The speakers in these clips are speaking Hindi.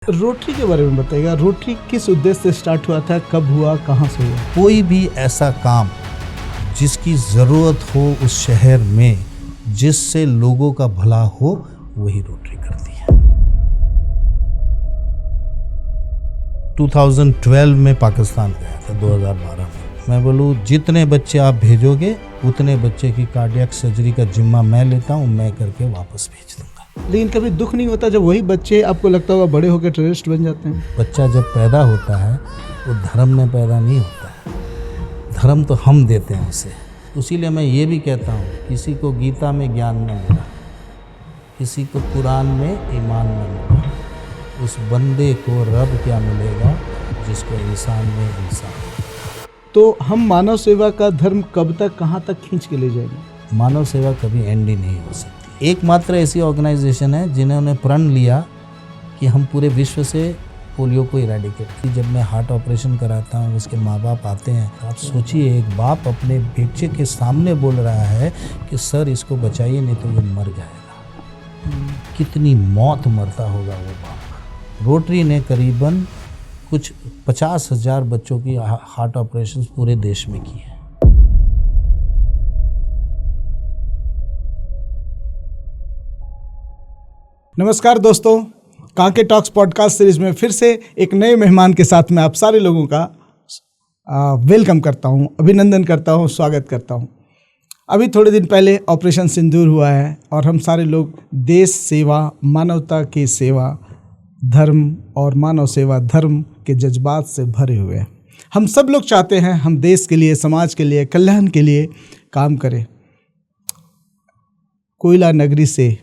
रोटरी के बारे में बताइएगा। रोटरी किस उद्देश्य से स्टार्ट हुआ था, कब हुआ, कहाँ से हुआ? कोई भी ऐसा काम जिसकी ज़रूरत हो उस शहर में, जिससे लोगों का भला हो, वही रोटरी करती है। 2012 में पाकिस्तान गया था, 2012 में। मैं बोलूँ जितने बच्चे आप भेजोगे उतने बच्चे की कार्डियक सर्जरी का जिम्मा मैं लेता हूँ, मैं करके वापस भेज दूँगा। लेकिन कभी दुख नहीं होता जब वही बच्चे आपको लगता होगा बड़े होकर टेररिस्ट बन जाते हैं? बच्चा जब पैदा होता है वो धर्म में पैदा नहीं होता है, धर्म तो हम देते हैं उसे। इसीलिए मैं ये भी कहता हूँ, किसी को गीता में ज्ञान न मिला, किसी को कुरान में ईमान न मिला, उस बंदे को रब क्या मिलेगा जिसको इंसान में इंसान। तो हम मानव सेवा का धर्म कब तक, कहाँ तक खींच के ले जाएंगे? मानव सेवा कभी एंड ही नहीं हो सकती। एकमात्र ऐसी ऑर्गेनाइजेशन है जिन्होंने प्रण लिया कि हम पूरे विश्व से पोलियो को इरेडिकेट। जब मैं हार्ट ऑपरेशन कराता हूँ, उसके माँ बाप आते हैं, आप सोचिए एक बाप अपने बच्चे के सामने बोल रहा है कि सर इसको बचाइए नहीं तो ये मर जाएगा। कितनी मौत मरता होगा वो बाप। रोटरी ने करीबन कुछ 50,000 बच्चों की हार्ट ऑपरेशन पूरे देश में की है। नमस्कार दोस्तों, कांके टॉक्स पॉडकास्ट सीरीज में फिर से एक नए मेहमान के साथ मैं आप सारे लोगों का वेलकम करता हूं, अभिनंदन करता हूं, स्वागत करता हूं। अभी थोड़े दिन पहले ऑपरेशन सिंदूर हुआ है और हम सारे लोग देश सेवा, मानवता की सेवा, धर्म और मानव सेवा धर्म के जज्बात से भरे हुए हैं। हम सब लोग चाहते हैं हम देश के लिए, समाज के लिए, कल्याण के लिए काम करें। कोयला नगरी से,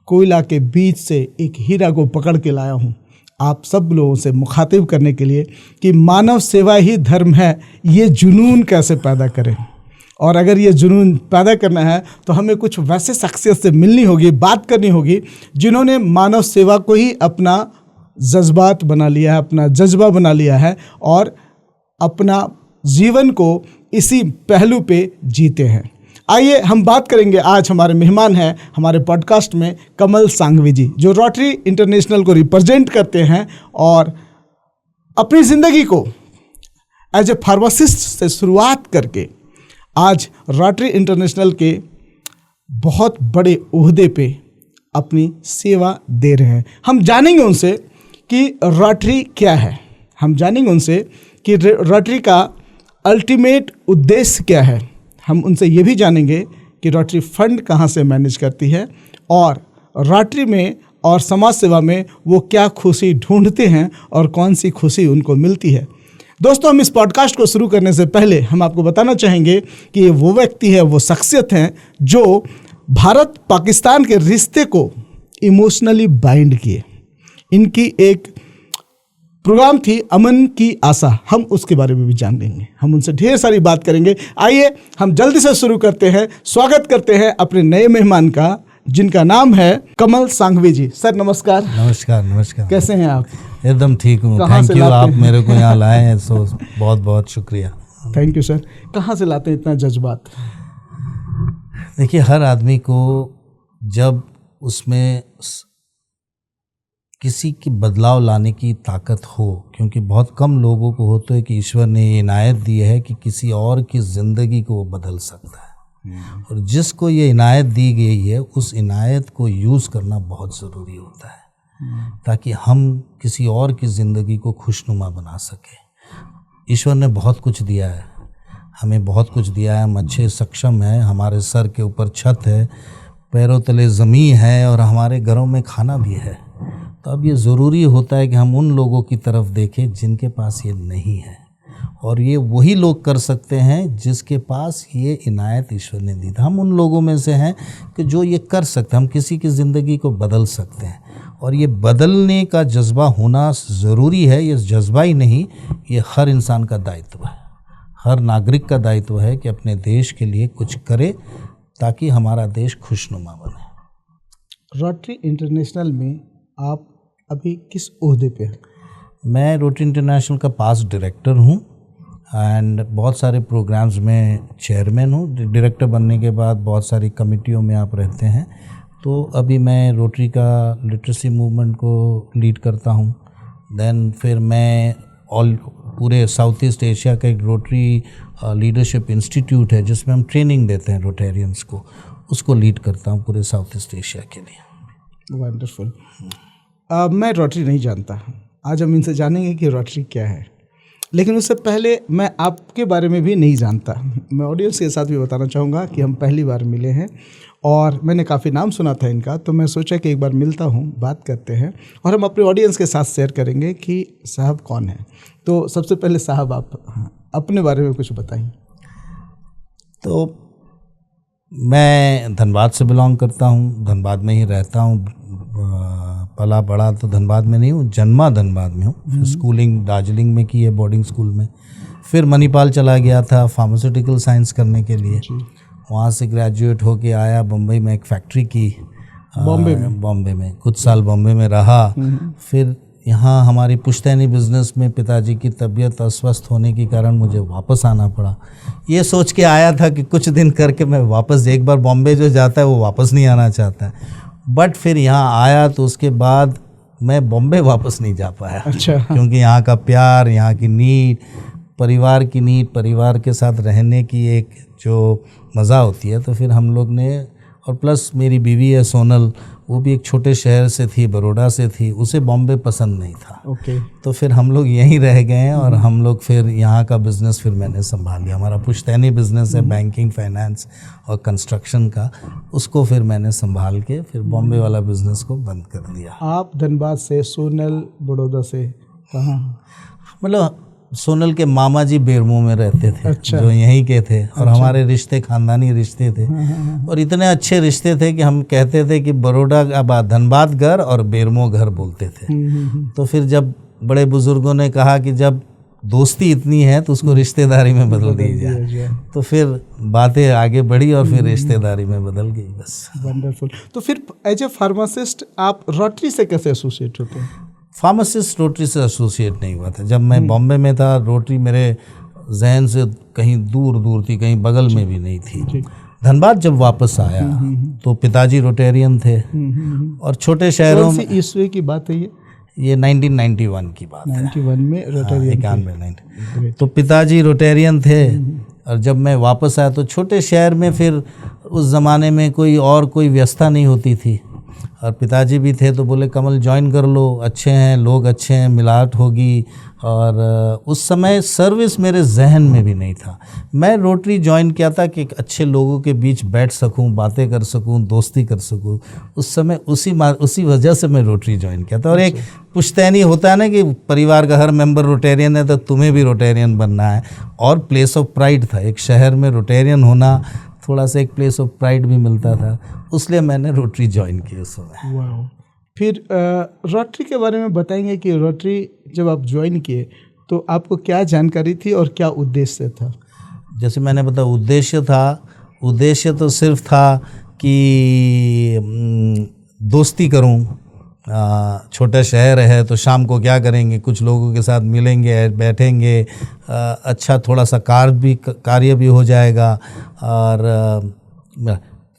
कोयला के बीच से एक हीरा को पकड़ के लाया हूँ आप सब लोगों से मुखातिब करने के लिए कि मानव सेवा ही धर्म है। ये जुनून कैसे पैदा करें, और अगर ये जुनून पैदा करना है तो हमें कुछ वैसे शख्सियत से मिलनी होगी, बात करनी होगी जिन्होंने मानव सेवा को ही अपना जज्बात बना लिया है, अपना जज्बा बना लिया है और अपना जीवन को इसी पहलू पे जीते हैं। आइए हम बात करेंगे। आज हमारे मेहमान हैं हमारे पॉडकास्ट में कमल सांघवी जी, जो रोटरी इंटरनेशनल को रिप्रेजेंट करते हैं और अपनी ज़िंदगी को एज ए फार्मासिस्ट से शुरुआत करके आज रोटरी इंटरनेशनल के बहुत बड़े ओहदे पे अपनी सेवा दे रहे हैं। हम जानेंगे उनसे कि रोटरी क्या है, हम जानेंगे उनसे कि रोटरी का अल्टीमेट उद्देश्य क्या है। हम उनसे ये भी जानेंगे कि रोटरी फंड कहाँ से मैनेज करती है और रोटरी में और समाज सेवा में वो क्या खुशी ढूंढते हैं और कौन सी खुशी उनको मिलती है। दोस्तों, हम इस पॉडकास्ट को शुरू करने से पहले हम आपको बताना चाहेंगे कि ये वो व्यक्ति है, वो शख्सियत हैं जो भारत पाकिस्तान के रिश्ते को इमोशनली बाइंड किए। इनकी एक प्रोग्राम थी अमन की आशा, हम उसके बारे में भी जान लेंगे, हम उनसे ढेर सारी बात करेंगे। आइए हम जल्दी से शुरू करते हैं। स्वागत करते हैं अपने नए मेहमान का, जिनका नाम है कमल सांघवी जी। सर नमस्कार। नमस्कार। नमस्कार। कैसे हैं आप? एकदम ठीक हूँ, थैंक यू। आप मेरे को यहाँ लाए हैं, सो बहुत बहुत शुक्रिया। Thank you sir. कहाँ से लाते हैं इतना जज्बात? देखिए, हर आदमी को जब उसमें किसी की बदलाव लाने की ताकत हो, क्योंकि बहुत कम लोगों को होता है कि ईश्वर ने ये इनायत दी है कि किसी और की ज़िंदगी को वो बदल सकता है, और जिसको ये इनायत दी गई है उस इनायत को यूज़ करना बहुत ज़रूरी होता है ताकि हम किसी और की ज़िंदगी को खुशनुमा बना सकें। ईश्वर ने बहुत कुछ दिया है, हमें बहुत कुछ दिया है। हम अच्छे सक्षम हैं, हमारे सर के ऊपर छत है, पैरों तले ज़मीन है और हमारे घरों में खाना भी है। तो अब ये ज़रूरी होता है कि हम उन लोगों की तरफ देखें जिनके पास ये नहीं है, और ये वही लोग कर सकते हैं जिसके पास ये इनायत ईश्वर ने दी। हम उन लोगों में से हैं कि जो ये कर सकते हैं, हम किसी की ज़िंदगी को बदल सकते हैं, और ये बदलने का जज्बा होना ज़रूरी है। ये जज्बा ही नहीं, ये हर इंसान का दायित्व है, हर नागरिक का दायित्व है कि अपने देश के लिए कुछ करे ताकि हमारा देश खुशनुमा बने। रोटरी इंटरनेशनल में आप अभी किस ओहदे पे हैं? मैं रोटरी इंटरनेशनल का पास्ट डायरेक्टर हूँ एंड बहुत सारे प्रोग्राम्स में चेयरमैन हूँ। डायरेक्टर बनने के बाद बहुत सारी कमेटियों में आप रहते हैं, तो अभी मैं रोटरी का लिटरेसी मूवमेंट को लीड करता हूँ। देन फिर मैं पूरे साउथ ईस्ट एशिया का एक रोटरी लीडरशिप इंस्टीट्यूट है जिसमें हम ट्रेनिंग देते हैं रोटेरियंस को, उसको लीड करता हूँ पूरे साउथ ईस्ट एशिया के लिए। वंडरफुल। मैं रोटरी नहीं जानता, आज हम इनसे जानेंगे कि रोटरी क्या है, लेकिन उससे पहले मैं आपके बारे में भी नहीं जानता। मैं ऑडियंस के साथ भी बताना चाहूँगा कि हम पहली बार मिले हैं और मैंने काफ़ी नाम सुना था इनका, तो मैं सोचा कि एक बार मिलता हूँ, बात करते हैं और हम अपने ऑडियंस के साथ शेयर करेंगे कि साहब कौन है। तो सबसे पहले साहब आप अपने बारे में कुछ बताएं। तो मैं धनबाद से बिलोंग करता हूँ, धनबाद में ही रहता हूँ। पला बड़ा तो धनबाद में नहीं हूँ, जन्मा धनबाद में हूँ। स्कूलिंग दार्जिलिंग में की है बोर्डिंग स्कूल में, फिर मणिपाल चला गया था फार्मास्यूटिकल साइंस करने के लिए। वहाँ से ग्रेजुएट होके आया, बम्बई में एक फैक्ट्री की, बॉम्बे में कुछ साल बॉम्बे में रहा। फिर यहाँ हमारी पुश्तैनी बिज़नेस में पिताजी की तबीयत अस्वस्थ होने के कारण मुझे वापस आना पड़ा। ये सोच के आया था कि कुछ दिन करके मैं वापस, एक बार बॉम्बे जो जाता है वो वापस नहीं आना चाहता है, बट फिर यहाँ आया तो उसके बाद मैं बॉम्बे वापस नहीं जा पाया। अच्छा। क्योंकि यहाँ का प्यार, यहाँ की नीड, परिवार की नीड, परिवार के साथ रहने की एक जो मज़ा होती है, तो फिर हम लोग ने, और प्लस मेरी बीवी है सोनल, वो भी एक छोटे शहर से थी, बड़ौदा से थी, उसे बॉम्बे पसंद नहीं था। ओके। तो फिर हम लोग यहीं रह गए हैं और हम लोग फिर यहाँ का बिज़नेस फिर मैंने संभाल लिया। हमारा पुश्तैनी बिज़नेस है बैंकिंग, फाइनेंस और कंस्ट्रक्शन का, उसको फिर मैंने संभाल के फिर बॉम्बे वाला बिज़नेस को बंद कर दिया। आप धनबाद से, सोनल बड़ौदा से, कहाँ? मतलब सोनल के मामा जी बेरमो में रहते थे। अच्छा। जो यहीं के थे और हमारे रिश्ते खानदानी रिश्ते थे। और इतने अच्छे रिश्ते थे कि हम कहते थे कि बड़ौदा धनबाद घर और बेरमो घर बोलते थे। तो फिर जब बड़े बुजुर्गों ने कहा कि जब दोस्ती इतनी है तो उसको रिश्तेदारी में बदल दी जाए, तो फिर बातें आगे बढ़ी और फिर रिश्तेदारी में बदल गई बस। वंडरफुल। तो फिर एज ए फार्मासिस्ट आप रोटरी से कैसे एसोसिएट होते हैं? फार्मासिस्ट रोटरी से एसोसिएट नहीं हुआ था। जब मैं बॉम्बे में था, रोटरी मेरे जहन से कहीं दूर दूर थी, कहीं बगल में भी नहीं थी। धनबाद जब वापस आया तो पिताजी रोटेरियन थे और छोटे शहरों में, ईस्वी की बात है ये 1991 की बात है, 91 में रोटेरियन। 91 तो पिताजी रोटेरियन थे। और जब मैं वापस आया तो छोटे शहर में फिर उस ज़माने में कोई व्यवस्था नहीं होती थी, और पिताजी भी थे तो बोले कमल ज्वाइन कर लो, अच्छे हैं लोग, अच्छे हैं, मिलावट होगी। और उस समय सर्विस मेरे जहन में भी नहीं था। मैं रोटरी ज्वाइन किया था कि अच्छे लोगों के बीच बैठ सकूं, बातें कर सकूं, दोस्ती कर सकूं। उस समय उसी वजह से मैं रोटरी ज्वाइन किया था। और एक पुश्तैनी होता है ना कि परिवार का हर मेंबर रोटेरियन है तो तुम्हें भी रोटेरियन बनना है, और प्लेस ऑफ प्राइड था। एक शहर में रोटेरियन होना थोड़ा सा एक प्लेस ऑफ प्राइड भी मिलता था, इसलिए मैंने रोटरी ज्वाइन की उस समय। वाह। फिर रोटरी के बारे में बताएंगे कि रोटरी जब आप ज्वाइन किए तो आपको क्या जानकारी थी और क्या उद्देश्य था? जैसे मैंने बताया, उद्देश्य तो सिर्फ था कि दोस्ती करूं। छोटा शहर है तो शाम को क्या करेंगे, कुछ लोगों के साथ मिलेंगे, बैठेंगे, अच्छा थोड़ा सा कार्य भी हो जाएगा। और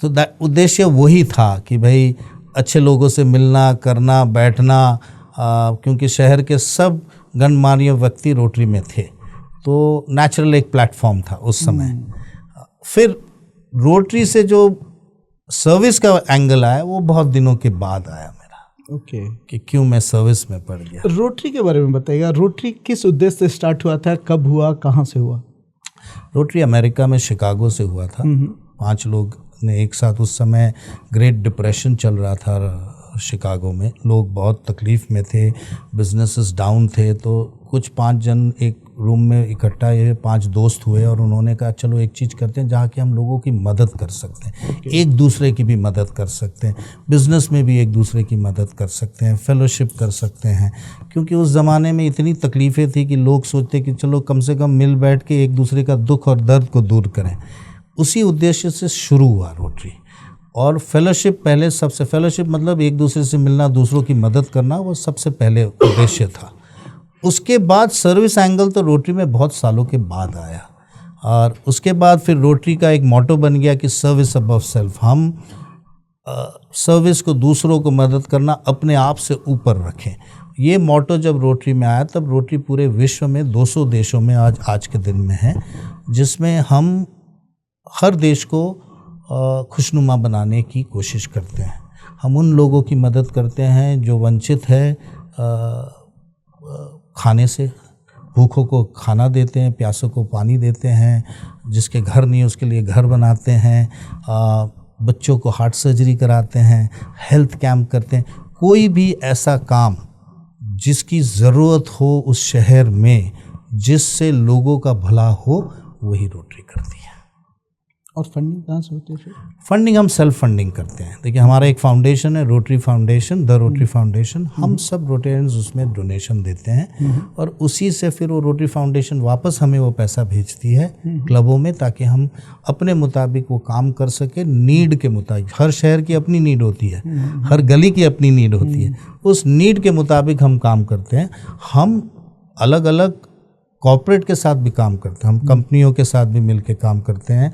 तो उद्देश्य वही था कि भाई अच्छे लोगों से मिलना, करना, बैठना, क्योंकि शहर के सब गणमान्य व्यक्ति रोटरी में थे, तो नेचुरल एक प्लेटफॉर्म था उस समय। फिर रोटरी से जो सर्विस का एंगल आया वो बहुत दिनों के बाद आया मेरा। ओके। कि क्यों मैं सर्विस में पड़ गया। रोटरी के बारे में बताइएगा, रोटरी किस उद्देश्य से स्टार्ट हुआ था, कब हुआ, कहाँ से हुआ? रोटरी अमेरिका में शिकागो से हुआ था। 5 लोग ने एक साथ, उस समय ग्रेट डिप्रेशन चल रहा था शिकागो में, लोग बहुत तकलीफ़ में थे, बिजनेसेस डाउन थे। तो कुछ 5 जन एक रूम में इकट्ठा, ये 5 दोस्त हुए और उन्होंने कहा चलो एक चीज़ करते हैं जहाँ कि हम लोगों की मदद कर सकते हैं, एक दूसरे की भी मदद कर सकते हैं, बिज़नेस में भी एक दूसरे की मदद कर सकते हैं, फेलोशिप कर सकते हैं। क्योंकि उस ज़माने में इतनी तकलीफ़ें थी कि लोग सोचते कि चलो कम से कम मिल बैठ के एक दूसरे का दुख और दर्द को दूर करें। उसी उद्देश्य से शुरू हुआ रोटरी। और फेलोशिप पहले सबसे, फेलोशिप मतलब एक दूसरे से मिलना, दूसरों की मदद करना, वो सबसे पहले उद्देश्य था। उसके बाद सर्विस एंगल तो रोटरी में बहुत सालों के बाद आया, और उसके बाद फिर रोटरी का एक मोटो बन गया कि सर्विस अबव सेल्फ। हम सर्विस को, दूसरों को मदद करना अपने आप से ऊपर रखें। ये मोटो जब रोटरी में आया तब रोटरी पूरे विश्व में 200 देशों में आज के दिन में है, जिसमें हम हर देश को खुशनुमा बनाने की कोशिश करते हैं। हम उन लोगों की मदद करते हैं जो वंचित है खाने से, भूखों को खाना देते हैं, प्यासों को पानी देते हैं, जिसके घर नहीं उसके लिए घर बनाते हैं, बच्चों को हार्ट सर्जरी कराते हैं, हेल्थ कैंप करते हैं। कोई भी ऐसा काम जिसकी ज़रूरत हो उस शहर में, जिससे लोगों का भला हो, वही रोटरी करती है। और फंडिंग कहाँ से होती है फिर? फंडिंग हम सेल्फ फंडिंग करते हैं। देखिए, हमारा एक फाउंडेशन है, rotary foundation, the rotary foundation. हम सब रोटेरियंस उसमें डोनेशन देते हैं और उसी से फिर वो रोटरी फाउंडेशन वापस हमें वो पैसा भेजती है क्लबों में, ताकि हम अपने मुताबिक वो काम कर सके, नीड के मुताबिक। हर शहर की अपनी नीड होती है, हर गली की अपनी नीड होती है, उस नीड के मुताबिक हम काम करते हैं। हम अलग अलग कॉर्पोरेट के साथ भी काम करते हैं, हम कंपनियों के साथ भी मिलकर काम करते हैं,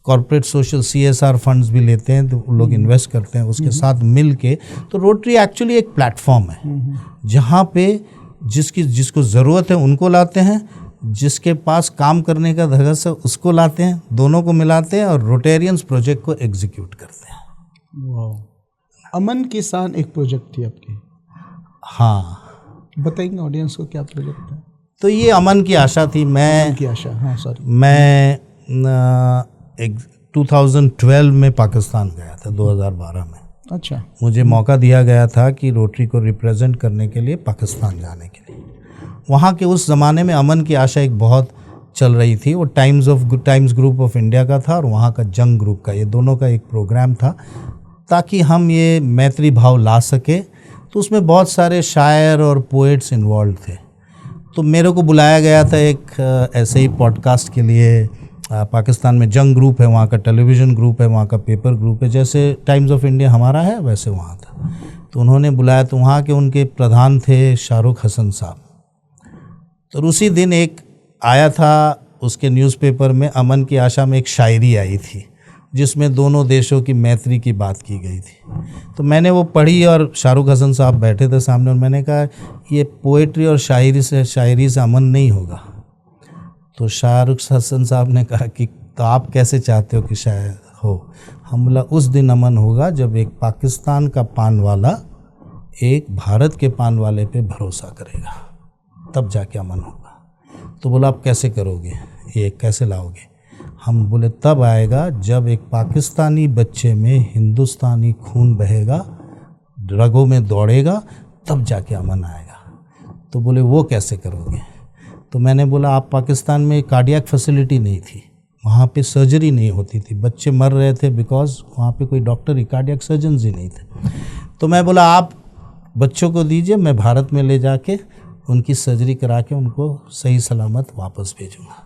कॉर्पोरेट सोशल CSR फंड्स भी लेते हैं, तो लोग इन्वेस्ट करते हैं उसके साथ मिल के। तो रोटरी एक्चुअली एक प्लेटफॉर्म है जहाँ पे जिसको ज़रूरत है उनको लाते हैं, जिसके पास काम करने का धगस है उसको लाते हैं, दोनों को मिलाते हैं और रोटेरियंस प्रोजेक्ट को एग्जीक्यूट करते हैं। वाह। अमन किसान एक प्रोजेक्ट थी आपकी? हाँ, बताएंगे ऑडियंस को क्या प्रोजेक्ट है? तो ये अमन की आशा थी। अमन की आशा, हाँ सॉरी। मैं 2012 में पाकिस्तान गया था, 2012 में। अच्छा। मुझे मौका दिया गया था कि रोटरी को रिप्रेजेंट करने के लिए पाकिस्तान जाने के लिए। वहाँ के उस ज़माने में अमन की आशा एक बहुत चल रही थी। वो टाइम्स ग्रुप ऑफ इंडिया का था और वहाँ का जंग ग्रुप का, ये दोनों का एक प्रोग्राम था ताकि हम ये मैत्री भाव ला सके। तो उसमें बहुत सारे शायर और पोएट्स इन्वॉल्व थे। तो मेरे को बुलाया गया था एक ऐसे ही पॉडकास्ट के लिए। पाकिस्तान में जंग ग्रुप है, वहाँ का टेलीविज़न ग्रुप है, वहाँ का पेपर ग्रुप है, जैसे टाइम्स ऑफ इंडिया हमारा है वैसे वहाँ था। तो उन्होंने बुलाया, तो वहाँ के उनके प्रधान थे शाहरुख हसन साहब। तो उसी दिन एक आया था उसके न्यूज़पेपर में, अमन की आशा में एक शायरी आई थी जिसमें दोनों देशों की मैत्री की बात की गई थी। तो मैंने वो पढ़ी और शाहरुख हसन साहब बैठे थे सामने और मैंने कहा ये पोएट्री और शायरी से अमन नहीं होगा। तो शाहरुख हसन साहब ने कहा कि तो आप कैसे चाहते हो कि शायद हो? हम बोला उस दिन अमन होगा जब एक पाकिस्तान का पान वाला एक भारत के पान वाले पे भरोसा करेगा, तब जाके अमन होगा। तो बोला आप कैसे करोगे, ये कैसे लाओगे? हम बोले तब आएगा जब एक पाकिस्तानी बच्चे में हिंदुस्तानी खून बहेगा, रगों में दौड़ेगा, तब जाके अमन आएगा। तो बोले वो कैसे करोगे? तो मैंने बोला आप पाकिस्तान में कार्डियक फैसिलिटी नहीं थी, वहाँ पे सर्जरी नहीं होती थी, बच्चे मर रहे थे बिकॉज वहाँ पे कोई डॉक्टर कार्डियक सर्जन्स ही नहीं थे। तो मैं बोला आप बच्चों को दीजिए, मैं भारत में ले जाके उनकी सर्जरी करा के उनको सही सलामत वापस भेजूँगा।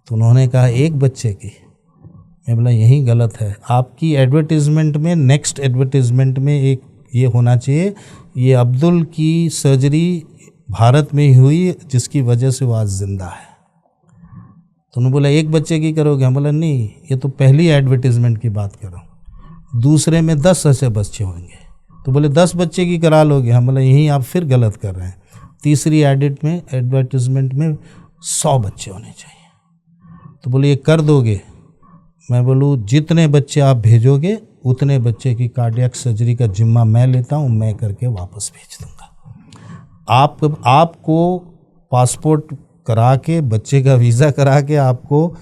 तो उन्होंने कहा एक बच्चे की? मैं बोला यही गलत है। आपकी एडवर्टीज़मेंट में, नेक्स्ट एडवर्टीज़मेंट में एक ये होना चाहिए, ये अब्दुल की सर्जरी भारत में ही हुई जिसकी वजह से वो आज ज़िंदा है। तो उन्होंने बोला एक बच्चे की करोगे? हम बोला नहीं, ये तो पहली एडवर्टीज़मेंट की बात कर रहा हूँ, दूसरे में 10 ऐसे बच्चे होंगे। तो बोले 10 बच्चे की करा लोगे? हम बोला यहीं आप फिर गलत कर रहे हैं, तीसरी एडवर्टीज़मेंट में 100 बच्चे होने चाहिए। तो बोले ये कर दोगे? मैं बोलूँ जितने बच्चे आप भेजोगे उतने बच्चे की कार्डियक सर्जरी का जिम्मा मैं लेता हूँ, मैं करके वापस भेज दूँगा। आपको पासपोर्ट करा के, बच्चे का वीज़ा करा के आपको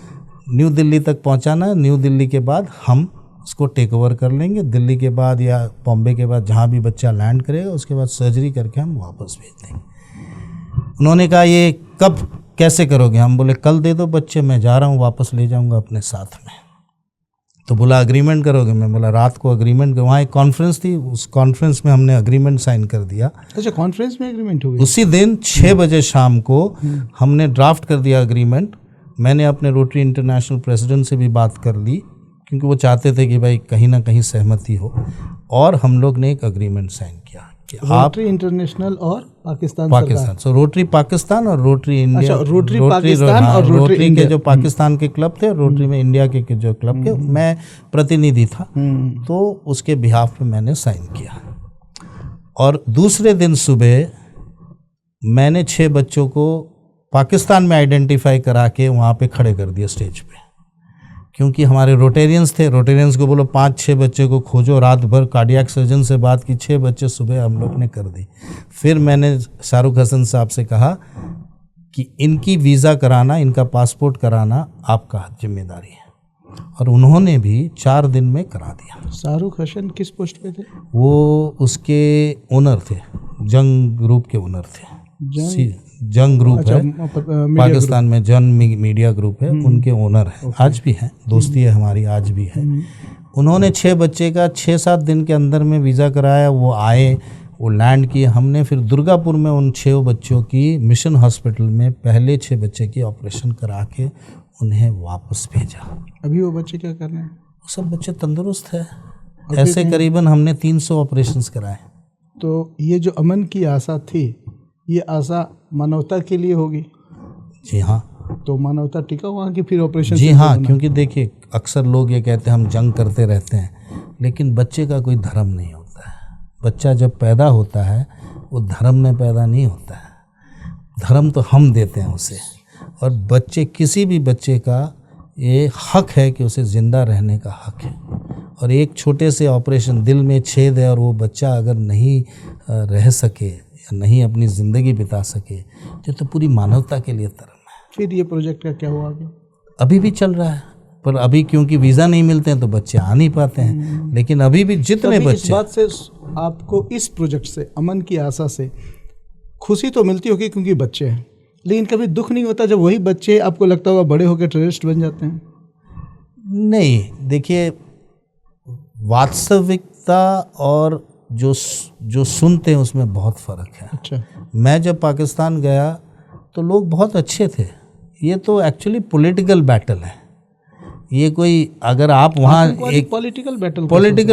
न्यू दिल्ली तक पहुंचाना है। न्यू दिल्ली के बाद हम उसको टेक ओवर कर लेंगे, दिल्ली के बाद या बॉम्बे के बाद जहां भी बच्चा लैंड करेगा उसके बाद सर्जरी करके हम वापस भेज देंगे। उन्होंने कहा ये कब कैसे करोगे? हम बोले कल दे दो बच्चे, मैं जा रहा हूँ, वापस ले जाऊँगा अपने साथ में। तो बोला अग्रीमेंट करोगे? मैं बोला रात को अग्रीमेंट, वहाँ एक कॉन्फ्रेंस थी, उस कॉन्फ्रेंस में हमने अग्रीमेंट साइन कर दिया। अच्छा, कॉन्फ्रेंस में एग्रीमेंट हो गई? उसी दिन 6 बजे शाम को हमने ड्राफ्ट कर दिया अग्रीमेंट। मैंने अपने रोटरी इंटरनेशनल प्रेसिडेंट से भी बात कर ली क्योंकि वो चाहते थे कि भाई कहीं ना कहीं सहमति हो, और हम लोग ने एक अग्रीमेंट साइन किया कि आप रोटरी इंटरनेशनल और पाकिस्तान सरकार। सो रोटरी पाकिस्तान और रोटरी इंडिया। अच्छा, रोटरी पाकिस्तान और रोटरी के इंडिया। जो पाकिस्तान के क्लब थे, रोटरी में इंडिया के जो क्लब के मैं प्रतिनिधि था, तो उसके बिहाफ पे मैंने साइन किया। और दूसरे दिन सुबह मैंने 6 बच्चों को पाकिस्तान में आइडेंटिफाई करा के वहाँ पे खड़े कर दिया स्टेज पे, क्योंकि हमारे रोटेरियंस थे। रोटेरियंस को बोलो 5-6 बच्चे को खोजो, रात भर कार्डियक सर्जन से बात की, 6 बच्चे सुबह हम लोग ने कर दी। फिर मैंने शाहरुख हसन साहब से कहा कि इनकी वीज़ा कराना, इनका पासपोर्ट कराना आपका जिम्मेदारी है, और उन्होंने भी 4 दिन में करा दिया। शाहरुख हसन किस पोस्ट पे थे? वो उसके ओनर थे, जंग ग्रुप के ओनर थे। जंग ग्रुप अच्छा, है पाकिस्तान में, जन मीडिया ग्रुप है, उनके ओनर है। आज भी हैं, दोस्ती है हमारी आज भी है। उन्होंने 6 बच्चे का 6-7 दिन के अंदर में वीज़ा कराया। वो आए, वो लैंड किए। हमने फिर दुर्गापुर में उन 6 बच्चों की मिशन हॉस्पिटल में पहले 6 बच्चे की ऑपरेशन करा के उन्हें वापस भेजा। अभी वो बच्चे क्या कर रहे हैं? वो सब बच्चे तंदुरुस्त है। ऐसे करीबन हमने 300 ऑपरेशंस कराए। तो ये जो अमन की आशा थी, ये आशा मानवता के लिए होगी? जी हाँ। तो मानवता टिका वहाँ की फिर ऑपरेशन? जी हाँ, क्योंकि देखिए अक्सर लोग ये कहते हैं हम जंग करते रहते हैं, लेकिन बच्चे का कोई धर्म नहीं होता है। बच्चा जब पैदा होता है वो धर्म में पैदा नहीं होता है, धर्म तो हम देते हैं उसे। और बच्चे, किसी भी बच्चे का ये हक है कि उसे ज़िंदा रहने का हक है। और एक छोटे से ऑपरेशन, दिल में छेद है, और वो बच्चा अगर नहीं रह सके या नहीं अपनी ज़िंदगी बिता सके, तो पूरी मानवता के लिए धर्म है। फिर ये प्रोजेक्ट का क्या हुआ आगे? अभी भी चल रहा है, पर अभी क्योंकि वीज़ा नहीं मिलते हैं तो बच्चे आ नहीं पाते हैं। लेकिन अभी भी जितने बच्चे, इस बात से आपको, इस प्रोजेक्ट से, अमन की आशा से खुशी तो मिलती होगी क्योंकि बच्चे हैं, लेकिन कभी दुख नहीं होता जब वही बच्चे आपको लगता होगा बड़े होकर टेररिस्ट बन जाते हैं? नहीं, देखिए वास्तविकता और जो सुनते हैं उसमें बहुत फ़र्क है। अच्छा। मैं जब पाकिस्तान गया तो लोग बहुत अच्छे थे। ये तो एक्चुअली पॉलिटिकल बैटल है। ये कोई, अगर आप वहाँ एक पॉलिटिकल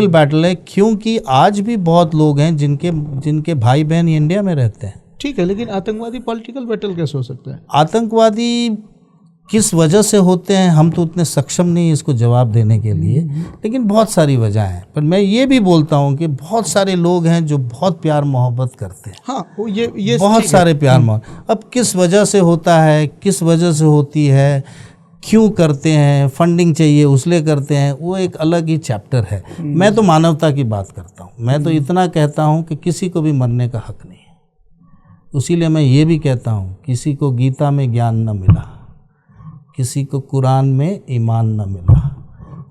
बैटल है, क्योंकि आज भी बहुत लोग हैं जिनके भाई बहन इंडिया में रहते हैं। ठीक है, लेकिन आतंकवादी पॉलिटिकल बैटल कैसे हो सकता है? आतंकवादी किस वजह से होते हैं हम तो उतने सक्षम नहीं इसको जवाब देने के लिए, लेकिन बहुत सारी वजह हैं। पर मैं ये भी बोलता हूँ कि बहुत सारे लोग हैं जो बहुत प्यार मोहब्बत करते हैं। हाँ, वो ये बहुत सारे प्यार मोहब्बत। अब किस वजह से होता है, किस वजह से होती है, क्यों करते हैं, फंडिंग चाहिए उसलिए करते हैं, वो एक अलग ही चैप्टर है। मैं तो मानवता की बात करता हूँ। मैं तो इतना कहता हूँ कि किसी को भी मरने का हक नहीं है। इसीलिए मैं ये भी कहता हूँ, किसी को गीता में ज्ञान न मिला, किसी को कुरान में ईमान न मिला,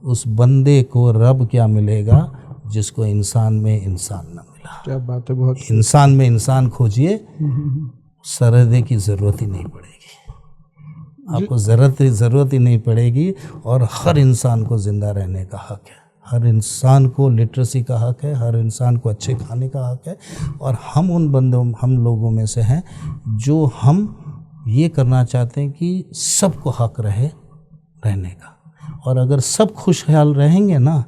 उस बंदे को रब क्या मिलेगा जिसको इंसान में इंसान न मिला। क्या बात है, बहुत। इंसान में इंसान खोजिए, सरहदे की ज़रूरत ही नहीं पड़ेगी, आपको ज़रूरत ही नहीं पड़ेगी। और हर इंसान को ज़िंदा रहने का हक है, हर इंसान को लिटरेसी का हक है, हर इंसान को अच्छे खाने का हक है। और हम उन बंदों, हम लोगों में से हैं जो हम ये करना चाहते हैं कि सबको हक रहे रहने का। और अगर सब खुशहाल रहेंगे ना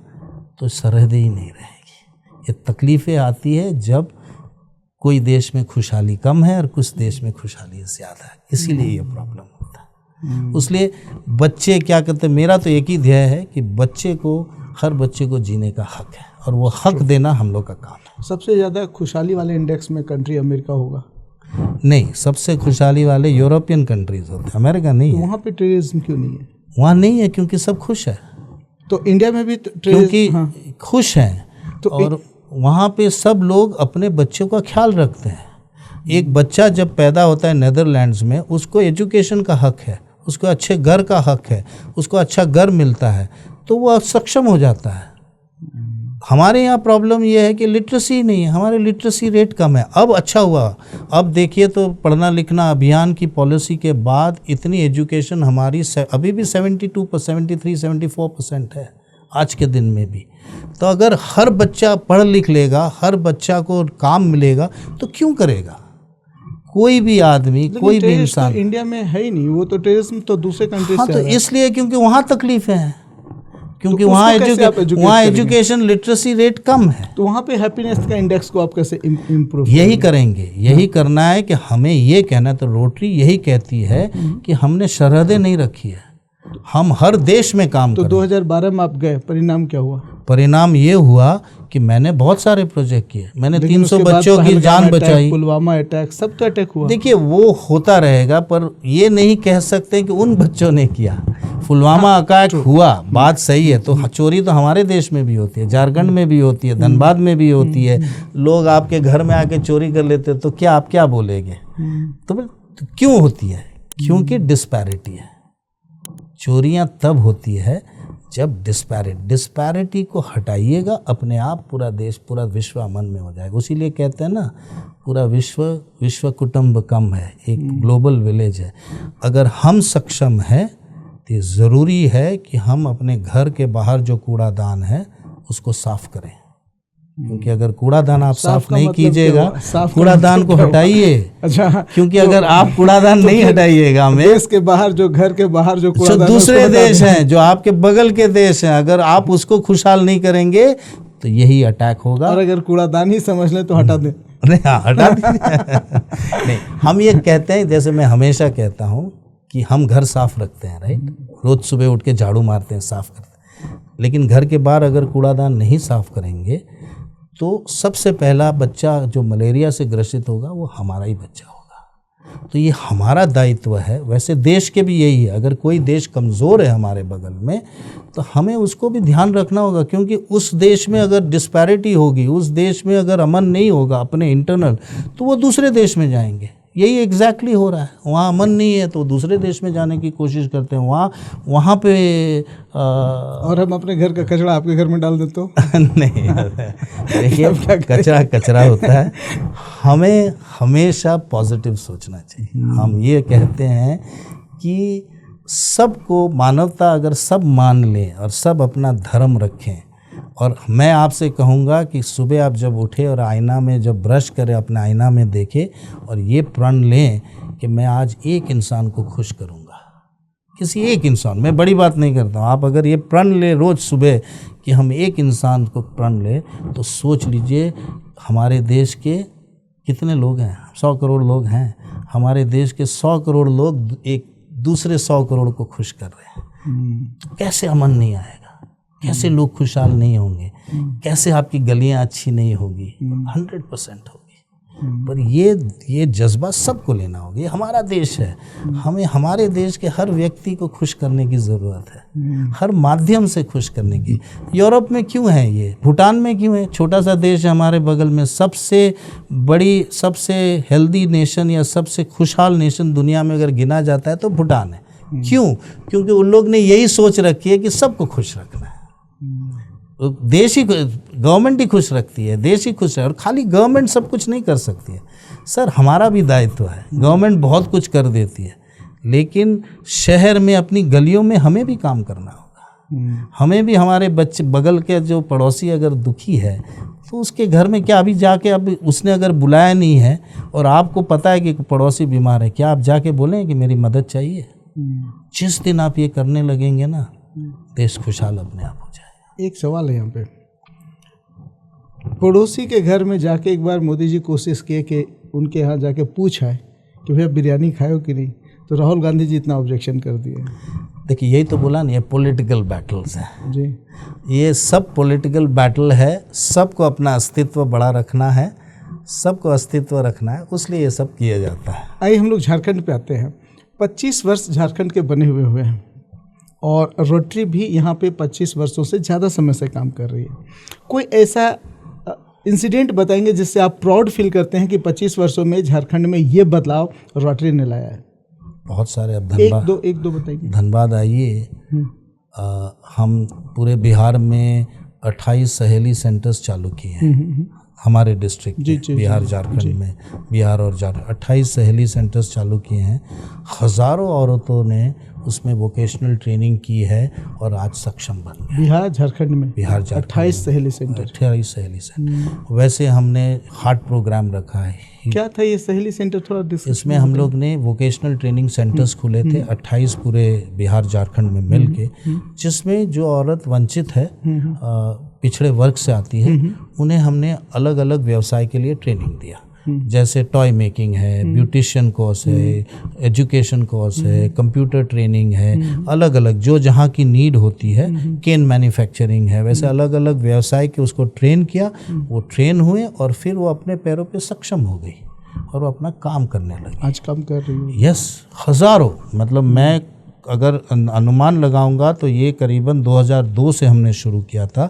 तो सरहदें ही नहीं रहेगी। ये तकलीफ़ें आती है जब कोई देश में खुशहाली कम है और कुछ देश में खुशहाली ज़्यादा है, इसीलिए ये प्रॉब्लम होता है। इसलिए बच्चे क्या करते हैं, मेरा तो एक ही ध्येय है कि बच्चे को, हर बच्चे को जीने का हक है, और वो हक देना हम लोग का काम है। सबसे ज़्यादा खुशहाली वाले इंडेक्स में कंट्री अमेरिका होगा? नहीं, सबसे खुशहाली वाले यूरोपियन कंट्रीज होते हैं, अमेरिका नहीं तो है। वहाँ पे टेररिज्म क्यों नहीं है? वहाँ नहीं है क्योंकि सब खुश है। तो इंडिया में भी क्योंकि खुश हैं, तो और वहाँ पे सब लोग अपने बच्चों का ख्याल रखते हैं। एक बच्चा जब पैदा होता है नेदरलैंड्स में, उसको एजुकेशन का हक है, उसको अच्छे घर का हक है, उसको अच्छा घर मिलता है, तो वो सक्षम हो जाता है। हमारे यहाँ प्रॉब्लम ये है कि लिटरेसी नहीं है, हमारे लिटरेसी रेट कम है। अब अच्छा हुआ, अब देखिए तो पढ़ना लिखना अभियान की पॉलिसी के बाद इतनी एजुकेशन हमारी अभी भी 72%, 73, 74% है आज के दिन में भी। तो अगर हर बच्चा पढ़ लिख लेगा, हर बच्चा को काम मिलेगा, तो क्यों करेगा कोई भी आदमी, कोई भी इंसान? तो इंडिया में है ही नहीं वो, तो टेररिज्म तो दूसरे कंट्री से। हाँ, तो इसलिए क्योंकि वहाँ तकलीफ़ें हैं, क्योंकि तो वहाँ उसको कैसे आप educate वहाँ करेंगे? एजुकेशन लिटरेसी रेट कम है। तो वहाँ पे हैप्पीनेस का इंडेक्स को आप कैसे इम्प्रूव यही करेंगे, यही करना है कि हमें ये कहना, तो रोटरी यही कहती है कि हमने सरहदें नहीं रखी है, हम हर देश में काम तो करें। 2012 में आप गए, परिणाम क्या हुआ? परिणाम ये हुआ कि मैंने बहुत सारे प्रोजेक्ट किए, मैंने लेकिन 300 उसके बाद बच्चों की पहलगाम जान अटैक, बचाई। पुलवामा अटैक, सब तो अटैक हुआ। देखिए वो होता रहेगा, पर ये नहीं कह सकते कि उन बच्चों ने किया। पुलवामा अटैक हुआ, बात सही है, तो चोरी तो हमारे देश में भी होती है, झारखंड में भी होती है, धनबाद में भी होती है। लोग आपके घर में आके चोरी कर लेते, तो क्या आप क्या बोलेंगे? तो क्यों होती है? क्योंकि डिस्पैरिटी है। चोरियां तब होती है जब डिस्पैरिटी को हटाइएगा, अपने आप पूरा देश, पूरा विश्व अमन में हो जाएगा। उसीलिए कहते हैं ना, पूरा विश्व कुटुंबकम है, एक ग्लोबल विलेज है। अगर हम सक्षम हैं तो ज़रूरी है कि हम अपने घर के बाहर जो कूड़ादान है उसको साफ करें, क्योंकि अगर कूड़ादान आप साफ नहीं कीजिएगा, कूड़ादान को हटाइए। अच्छा, क्योंकि अगर आप कूड़ादान नहीं हटाइएगा, देश के बाहर जो, घर के बाहर जो जो दूसरे देश हैं, जो आपके बगल के देश हैं, अगर आप उसको खुशहाल नहीं करेंगे तो यही अटैक होगा। और अगर कूड़ादान ही समझ लें तो हटा दें। नहीं, हाँ, हटा दीजिए। नहीं, हम ये कहते हैं, जैसे मैं हमेशा कहता हूँ कि हम घर साफ रखते हैं, राइट, रोज सुबह उठ के झाड़ू मारते हैं, साफ करते हैं, लेकिन घर के बाहर अगर कूड़ादान नहीं साफ करेंगे तो सबसे पहला बच्चा जो मलेरिया से ग्रसित होगा वो हमारा ही बच्चा होगा। तो ये हमारा दायित्व है। वैसे देश के भी यही है, अगर कोई देश कमज़ोर है हमारे बगल में तो हमें उसको भी ध्यान रखना होगा, क्योंकि उस देश में अगर डिस्पैरिटी होगी, उस देश में अगर अमन नहीं होगा अपने इंटरनल, तो वो दूसरे देश में जाएंगे। यही एग्जैक्टली हो रहा है। वहाँ अमन नहीं है तो दूसरे देश में जाने की कोशिश करते हैं, वहाँ पे और हम अपने घर का कचरा आपके घर में डाल देते हो। नहीं, देखिए कचरा कचरा होता है। हमें हमेशा पॉजिटिव सोचना चाहिए। हम ये कहते हैं कि सबको मानवता, अगर सब मान लें और सब अपना धर्म रखें, और मैं आपसे कहूँगा कि सुबह आप जब उठे और आईना में जब ब्रश करें, अपने आईना में देखें और ये प्रण लें कि मैं आज एक इंसान को खुश करूँगा, किसी एक इंसान, मैं बड़ी बात नहीं करता हूँ, आप अगर ये प्रण ले रोज़ सुबह कि हम एक इंसान को प्रण लें, तो सोच लीजिए हमारे देश के कितने लोग हैं, 100 करोड़ लोग हैं। हमारे देश के 100 करोड़ लोग एक दूसरे 100 करोड़ को खुश कर रहे हैं। कैसे अमन नहीं आएगा? कैसे लोग खुशहाल नहीं होंगे? कैसे आपकी गलियां अच्छी नहीं होगी? 100% होगी। पर ये जज्बा सबको लेना होगा। ये हमारा देश है, हमें हमारे देश के हर व्यक्ति को खुश करने की ज़रूरत है, हर माध्यम से खुश करने की। यूरोप में क्यों है ये? भूटान में क्यों है? छोटा सा देश है हमारे बगल में, सबसे बड़ी, सबसे हेल्दी नेशन या सबसे खुशहाल नेशन दुनिया में अगर गिना जाता है तो भूटान है। क्यों? क्योंकि उन लोग ने यही सोच रखी है कि सबको खुश रखना है। देश ही, गवर्नमेंट ही खुश रखती है, देश ही खुश है। और खाली गवर्नमेंट सब कुछ नहीं कर सकती है सर, हमारा भी दायित्व है। गवर्नमेंट बहुत कुछ कर देती है, लेकिन शहर में अपनी गलियों में हमें भी काम करना होगा। हमें भी, हमारे बच्चे, बगल के जो पड़ोसी अगर दुखी है तो उसके घर में क्या, अभी जाके, अब उसने अगर बुलाया नहीं है और आपको पता है कि पड़ोसी बीमार है, क्या आप जाके बोलें कि मेरी मदद चाहिए? जिस दिन आप ये करने लगेंगे ना, देश खुशहाल अपने आप हो जाए। एक सवाल है यहाँ पे, पड़ोसी के घर में जाके एक बार मोदी जी कोशिश किए कि उनके यहाँ जाके पूछा है कि भैया बिरयानी खाओ कि नहीं, तो राहुल गांधी जी इतना ऑब्जेक्शन कर दिए। देखिए यही तो बोला नहीं, ये पॉलिटिकल बैटल्स हैं जी, ये सब पॉलिटिकल बैटल है। सबको अपना अस्तित्व बड़ा रखना है, सबको अस्तित्व रखना है, इसलिए ये सब किया जाता है। आइए हम लोग झारखंड पे आते हैं। 25 वर्ष झारखंड के बने हुए हैं और रोटरी भी यहाँ पे 25 वर्षों से ज़्यादा समय से काम कर रही है। कोई ऐसा इंसिडेंट बताएंगे जिससे आप प्राउड फील करते हैं कि 25 वर्षों में झारखंड में ये बदलाव रोटरी ने लाया है? बहुत सारे। अब धनबाद, एक दो बताइए। धनबाद आइए, हम पूरे बिहार में 28 सहेली सेंटर्स चालू किए हैं। हमारे डिस्ट्रिक्ट जी, में, बिहार झारखंड में, बिहार और झारखंड 28 सहेली सेंटर्स चालू किए हैं। हज़ारों औरतों ने उसमें वोकेशनल ट्रेनिंग की है और आज सक्षम बन गए। बिहार झारखंड में बिहार झारखंड 28 सहेली सेंटर। 28 सहेली सेंटर। वैसे हमने हार्ट प्रोग्राम रखा है। क्या था ये सहेली सेंटर, थोड़ा डिस्कस? इसमें हम लोग ने वोकेशनल ट्रेनिंग सेंटर्स खुले थे 28 पूरे बिहार झारखंड में मिल के, जिसमें जो औरत वंचित है, पिछड़े वर्ग से आती है, उन्हें हमने अलग अलग व्यवसाय के लिए ट्रेनिंग दिया। जैसे टॉय मेकिंग है, ब्यूटिशियन कोर्स है, एजुकेशन कोर्स है, कंप्यूटर ट्रेनिंग है, अलग अलग जो जहाँ की नीड होती है, केन मैन्युफैक्चरिंग है, वैसे अलग अलग व्यवसाय के उसको ट्रेन किया। वो ट्रेन हुए और फिर वो अपने पैरों पे सक्षम हो गई और वो अपना काम करने लगी। आज काम कर रही हूँ। यस, हज़ारों, मतलब मैं अगर अनुमान लगाऊंगा तो ये करीबन 2002 से हमने शुरू किया था।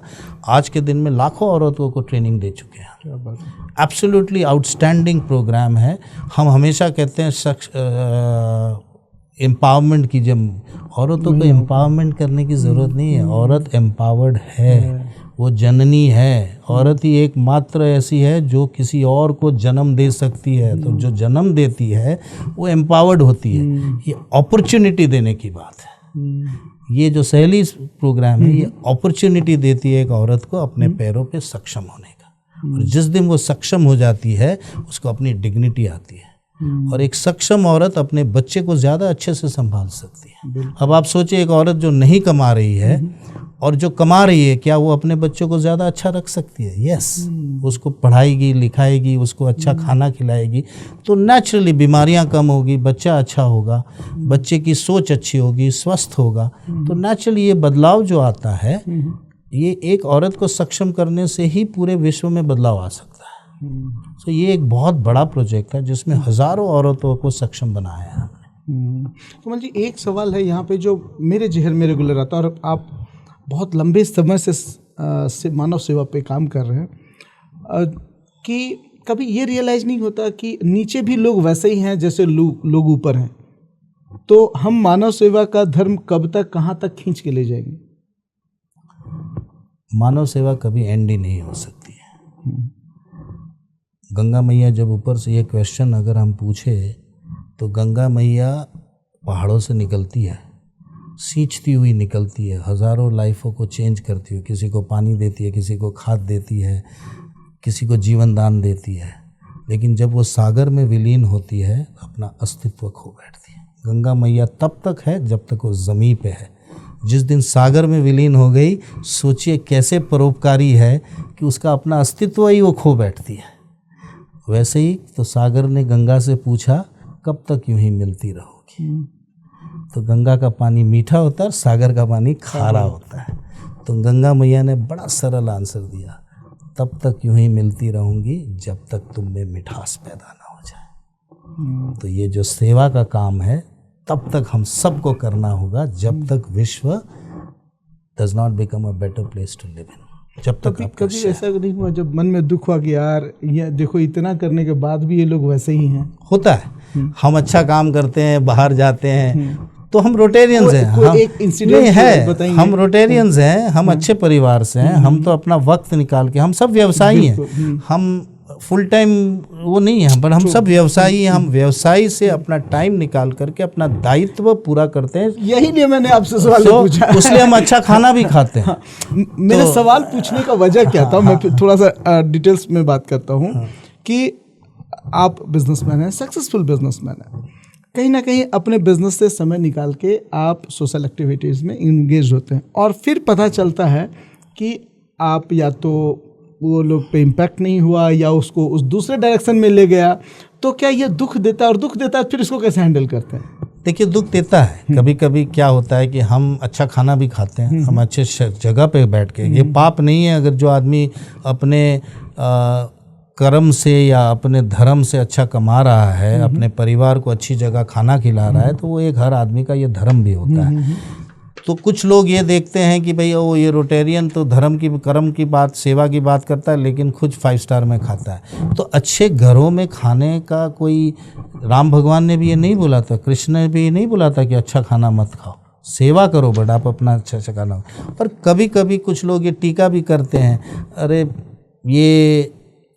आज के दिन में लाखों औरतों को ट्रेनिंग दे चुके हैं। क्या बात है। एब्सोल्युटली आउटस्टैंडिंग प्रोग्राम है। हम हमेशा कहते हैं एम्पावरमेंट की, जब औरतों को एम्पावरमेंट करने की ज़रूरत नहीं है, औरत एम्पावर्ड है, वो जननी है। औरत ही एकमात्र ऐसी है जो किसी और को जन्म दे सकती है। तो जो जन्म देती है वो एम्पावर्ड होती है। ये अपॉर्चुनिटी देने की बात है। ये जो सहेली प्रोग्राम है, ये अपॉर्चुनिटी देती है एक औरत को अपने पैरों पे सक्षम होने का। और जिस दिन वो सक्षम हो जाती है, उसको अपनी डिग्निटी आती है। और एक सक्षम औरत अपने बच्चे को ज़्यादा अच्छे से संभाल सकती है। अब आप सोचिए, एक औरत जो नहीं कमा रही है और जो कमा रही है, क्या वो अपने बच्चों को ज़्यादा अच्छा रख सकती है? यस, उसको पढ़ाएगी, लिखाएगी, उसको अच्छा खाना खिलाएगी, तो नेचुरली बीमारियां कम होगी, बच्चा अच्छा होगा, बच्चे की सोच अच्छी होगी, स्वस्थ होगा। तो नेचुरली ये बदलाव जो आता है, ये एक औरत को सक्षम करने से ही पूरे विश्व में बदलाव आ सकता है। तो ये एक बहुत बड़ा प्रोजेक्ट है जिसमें हज़ारों औरतों को सक्षम बनाया है हमने। कमल जी, एक सवाल है यहाँ पे जो मेरे जहन में रेगुलर आता है, और आप बहुत लंबे समय से मानव सेवा पे काम कर रहे हैं, कि कभी ये रियलाइज़ नहीं होता कि नीचे भी लोग वैसे ही हैं जैसे लोग ऊपर हैं, तो हम मानव सेवा का धर्म कब तक, कहाँ तक खींच के ले जाएंगे? मानव सेवा कभी एंड ही नहीं हो सकती है। गंगा मैया जब ऊपर से ये क्वेश्चन अगर हम पूछे, तो गंगा मैया पहाड़ों से निकलती है, सींचती हुई निकलती है, हज़ारों लाइफों को चेंज करती हुई, किसी को पानी देती है, किसी को खाद देती है, किसी को जीवन दान देती है। लेकिन जब वो सागर में विलीन होती है, अपना अस्तित्व खो बैठती है। गंगा मैया तब तक है जब तक वो ज़मीन पे है। जिस दिन सागर में विलीन हो गई, सोचिए कैसे परोपकारी है कि उसका अपना अस्तित्व ही वो खो बैठती है। वैसे ही तो सागर ने गंगा से पूछा, कब तक यूं ही मिलती रहोगी? तो गंगा का पानी मीठा होता है और सागर का पानी खारा होता है। तो गंगा मैया ने बड़ा सरल आंसर दिया, तब तक यूं ही मिलती रहूंगी जब तक तुम में मिठास पैदा ना हो जाए। तो ये जो सेवा का काम है, तब तक हम सबको करना होगा जब तक विश्व does not become a better place to live in. जब तक कभी ऐसा नहीं हुआ जब मन में दुख हुआ कि यार ये देखो, इतना करने के बाद भी ये लोग वैसे ही हैं? होता है। हम अच्छा काम करते हैं, बाहर जाते हैं, तो हम रोटेरियंस हैं। हम एक इंसिडेंट है, हम रोटेरियंस हैं, हम अच्छे परिवार से हैं, हम तो अपना वक्त निकाल के, हम सब व्यवसायी हैं, हम फुल टाइम वो नहीं है, पर हम सब व्यवसायी हैं। हम व्यवसायी से अपना टाइम निकाल करके अपना दायित्व पूरा करते हैं। यही लिए मैंने आपसे सवाल पूछा, उसलिए हम अच्छा खाना भी खाते हैं। मेरे सवाल पूछने का वजह क्या था, मैं थोड़ा सा डिटेल्स में बात करता हूँ कि आप बिजनेसमैन हैं, सक्सेसफुल बिजनेसमैन हैं, कहीं ना कहीं अपने बिजनेस से समय निकाल के आप सोशल एक्टिविटीज़ में इंगेज होते हैं, और फिर पता चलता है कि आप या तो वो लोग पे इम्पैक्ट नहीं हुआ या उसको उस दूसरे डायरेक्शन में ले गया, तो क्या ये दुख देता है? और दुख देता है फिर इसको कैसे हैंडल करते हैं? देखिए, दुख देता है। कभी कभी क्या होता है कि हम अच्छा खाना भी खाते हैं, हम अच्छे जगह पे बैठ के, ये पाप नहीं है अगर जो आदमी अपने कर्म से या अपने धर्म से अच्छा कमा रहा है, अपने परिवार को अच्छी जगह खाना खिला रहा है, तो वो एक हर आदमी का ये धर्म भी होता है। तो कुछ लोग ये देखते हैं कि भाई वो ये रोटेरियन तो धर्म की, कर्म की बात, सेवा की बात करता है, लेकिन खुद 5 स्टार में खाता है। तो अच्छे घरों में खाने का कोई, राम भगवान ने भी ये नहीं बोला था, कृष्ण ने भी ये नहीं बोला था कि अच्छा खाना मत खाओ, सेवा करो बट आप अपना अच्छा खाना। और कभी कभी कुछ लोग ये टीका भी करते हैं, अरे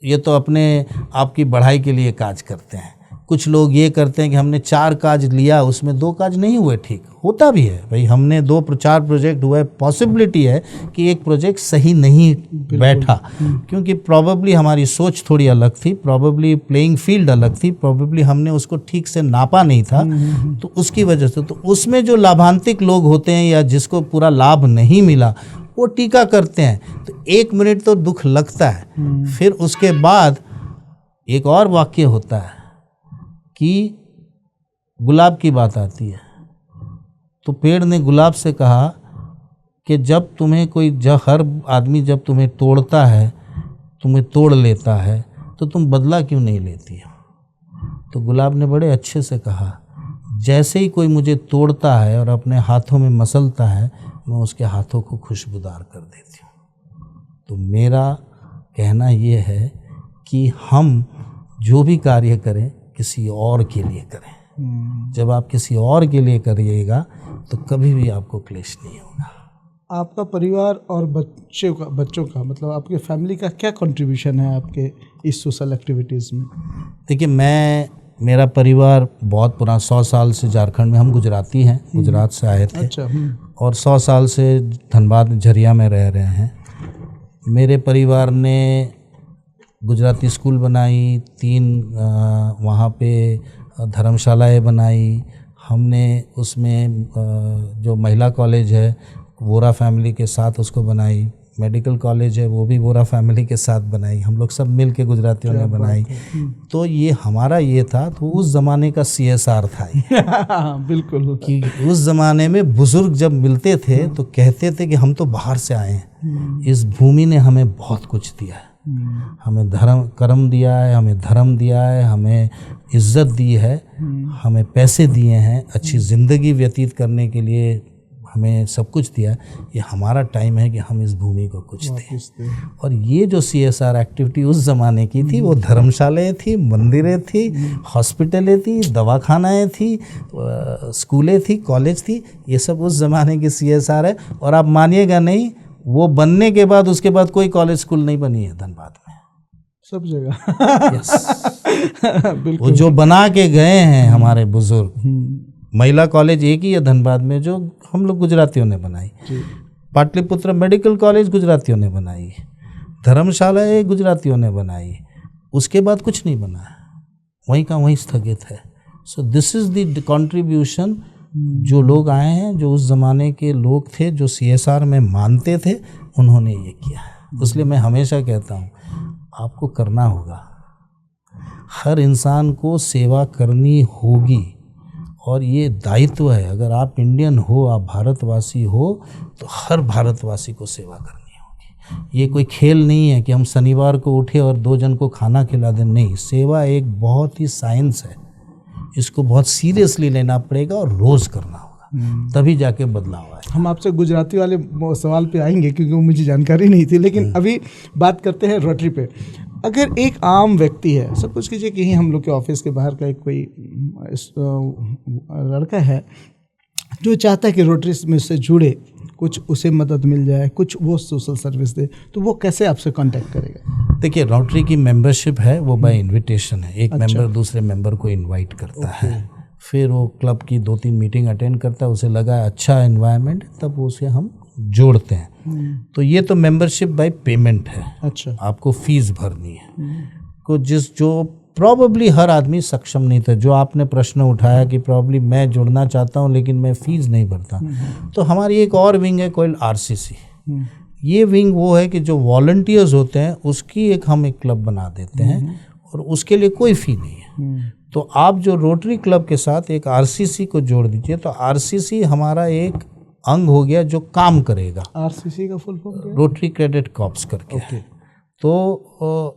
ये तो अपने आपकी बढ़ाई के लिए काज करते हैं। कुछ लोग ये करते हैं कि हमने 4 काज लिया, उसमें 2 काज नहीं हुए, ठीक होता भी है भाई, हमने 4 प्रोजेक्ट हुए, पॉसिबिलिटी है कि एक प्रोजेक्ट सही नहीं बैठा, क्योंकि प्रॉबेबली हमारी सोच थोड़ी अलग थी, प्रॉबेबली प्लेइंग फील्ड अलग थी, प्रॉबेबली हमने उसको ठीक से नापा नहीं था, तो उसकी वजह से तो उसमें जो लाभांतिक लोग होते हैं या जिसको पूरा लाभ नहीं मिला वो टीका करते हैं, तो 1 मिनट तो दुख लगता है। फिर उसके बाद एक और वाक्य होता है कि गुलाब की बात आती है, तो पेड़ ने गुलाब से कहा कि जब तुम्हें कोई हर आदमी जब तुम्हें तोड़ता है, तुम्हें तोड़ लेता है, तो तुम बदला क्यों नहीं लेती हो? तो गुलाब ने बड़े अच्छे से कहा, जैसे ही कोई मुझे तोड़ता है और अपने हाथों में मसलता है, मैं उसके हाथों को खुशबूदार कर देती हूँ। तो मेरा कहना ये है कि हम जो भी कार्य करें किसी और के लिए करें। जब आप किसी और के लिए करिएगा तो कभी भी आपको क्लेश नहीं होगा। आपका परिवार और बच्चों का मतलब आपके फैमिली का क्या कंट्रीब्यूशन है आपके इस सोशल एक्टिविटीज़ में? देखिए, मेरा परिवार बहुत पुराना, 100 साल से झारखंड में, हम गुजराती हैं, गुजरात से आए थे। अच्छा। और 100 साल से धनबाद झरिया में रह रहे हैं। मेरे परिवार ने गुजराती स्कूल बनाई, 3 वहाँ पे धर्मशालाएँ बनाई। हमने उसमें जो महिला कॉलेज है वोरा फैमिली के साथ उसको बनाई, मेडिकल कॉलेज है वो भी वोरा फैमिली के साथ बनाई, हम लोग सब मिल के गुजरातियों ने बनाई। तो ये हमारा ये था, तो उस ज़माने का CSR था ये। बिल्कुल। कि उस ज़माने में बुज़ुर्ग जब मिलते थे तो कहते थे कि हम तो बाहर से आए हैं, इस भूमि ने हमें बहुत कुछ दिया है, हमें कर्म दिया है, हमें धर्म दिया है, हमें इज़्ज़त दी है, हमें पैसे दिए हैं, अच्छी ज़िंदगी व्यतीत करने के लिए हमें सब कुछ दिया है। ये हमारा टाइम है कि हम इस भूमि को कुछ दें। और ये जो CSR एक्टिविटी उस ज़माने की थी, वो धर्मशालाएँ थी, मंदिरें थी, हॉस्पिटलें थी, दवाखानाएँ थी, स्कूलें थी, कॉलेज थी, ये सब उस ज़माने की CSR है। और आप मानिएगा नहीं, वो बनने के बाद उसके बाद कोई कॉलेज स्कूल नहीं बनी है धनबाद में, सब जगह। यस। वो जो बना के गए हैं हमारे बुजुर्ग, महिला कॉलेज एक ही है धनबाद में जो हम लोग गुजरातियों ने बनाई, पाटलिपुत्र मेडिकल कॉलेज गुजरातियों ने बनाई, धर्मशाला गुजरातियों ने बनाई, उसके बाद कुछ नहीं बना है, वहीं का वहीं स्थगित है। So this is the contribution जो लोग आए हैं, जो उस ज़माने के लोग थे, जो CSR में मानते थे, उन्होंने ये किया है। इसलिए मैं हमेशा कहता हूँ आपको करना होगा, हर इंसान को सेवा करनी होगी और ये दायित्व है। अगर आप इंडियन हो, आप भारतवासी हो, तो हर भारतवासी को सेवा करनी होगी। ये कोई खेल नहीं है कि हम शनिवार को उठे और 2 जन को खाना खिला दें, नहीं। सेवा एक बहुत ही साइंस है, इसको बहुत सीरियसली लेना पड़ेगा और रोज़ करना होगा, तभी जाके बदलाव आए। हम आपसे गुजराती वाले सवाल पे आएंगे क्योंकि वो मुझे जानकारी नहीं थी, लेकिन अभी बात करते हैं रोटरी पे। अगर एक आम व्यक्ति है, सब कुछ कीजिए कि हम लोग के ऑफिस के बाहर का एक कोई लड़का है जो चाहता है कि रोटरी में से जुड़े, कुछ उसे मदद मिल जाए, कुछ वो सोशल सर्विस दे, तो वो कैसे आपसे कांटेक्ट करेगा? देखिए, रोटरी की मेंबरशिप है वो बाय इनविटेशन है। एक मेंबर दूसरे मेंबर को इनवाइट करता है, फिर वो क्लब की 2-3 मीटिंग अटेंड करता है, उसे लगा अच्छा एनवायरनमेंट, तब उसे हम जोड़ते हैं। तो ये तो मेंबरशिप बाय पेमेंट है। अच्छा, आपको फीस भरनी है। को जो प्रॉबेबली हर आदमी सक्षम नहीं था, जो आपने प्रश्न उठाया कि प्रॉबेबली मैं जुड़ना चाहता हूँ लेकिन मैं फ़ीस नहीं भरता, तो हमारी एक और विंग है कॉल्ड RCC। ये विंग वो है कि जो वॉलंटियर्स होते हैं उसकी हम एक क्लब बना देते हैं और उसके लिए कोई फ़ी नहीं है। तो आप जो रोटरी क्लब के साथ एक RCC को जोड़ दीजिए, तो RCC हमारा एक अंग हो गया जो काम करेगा। RCC का फुल फॉर्म क्या है? रोटरी क्रेडिट कॉर्प्स करके। तो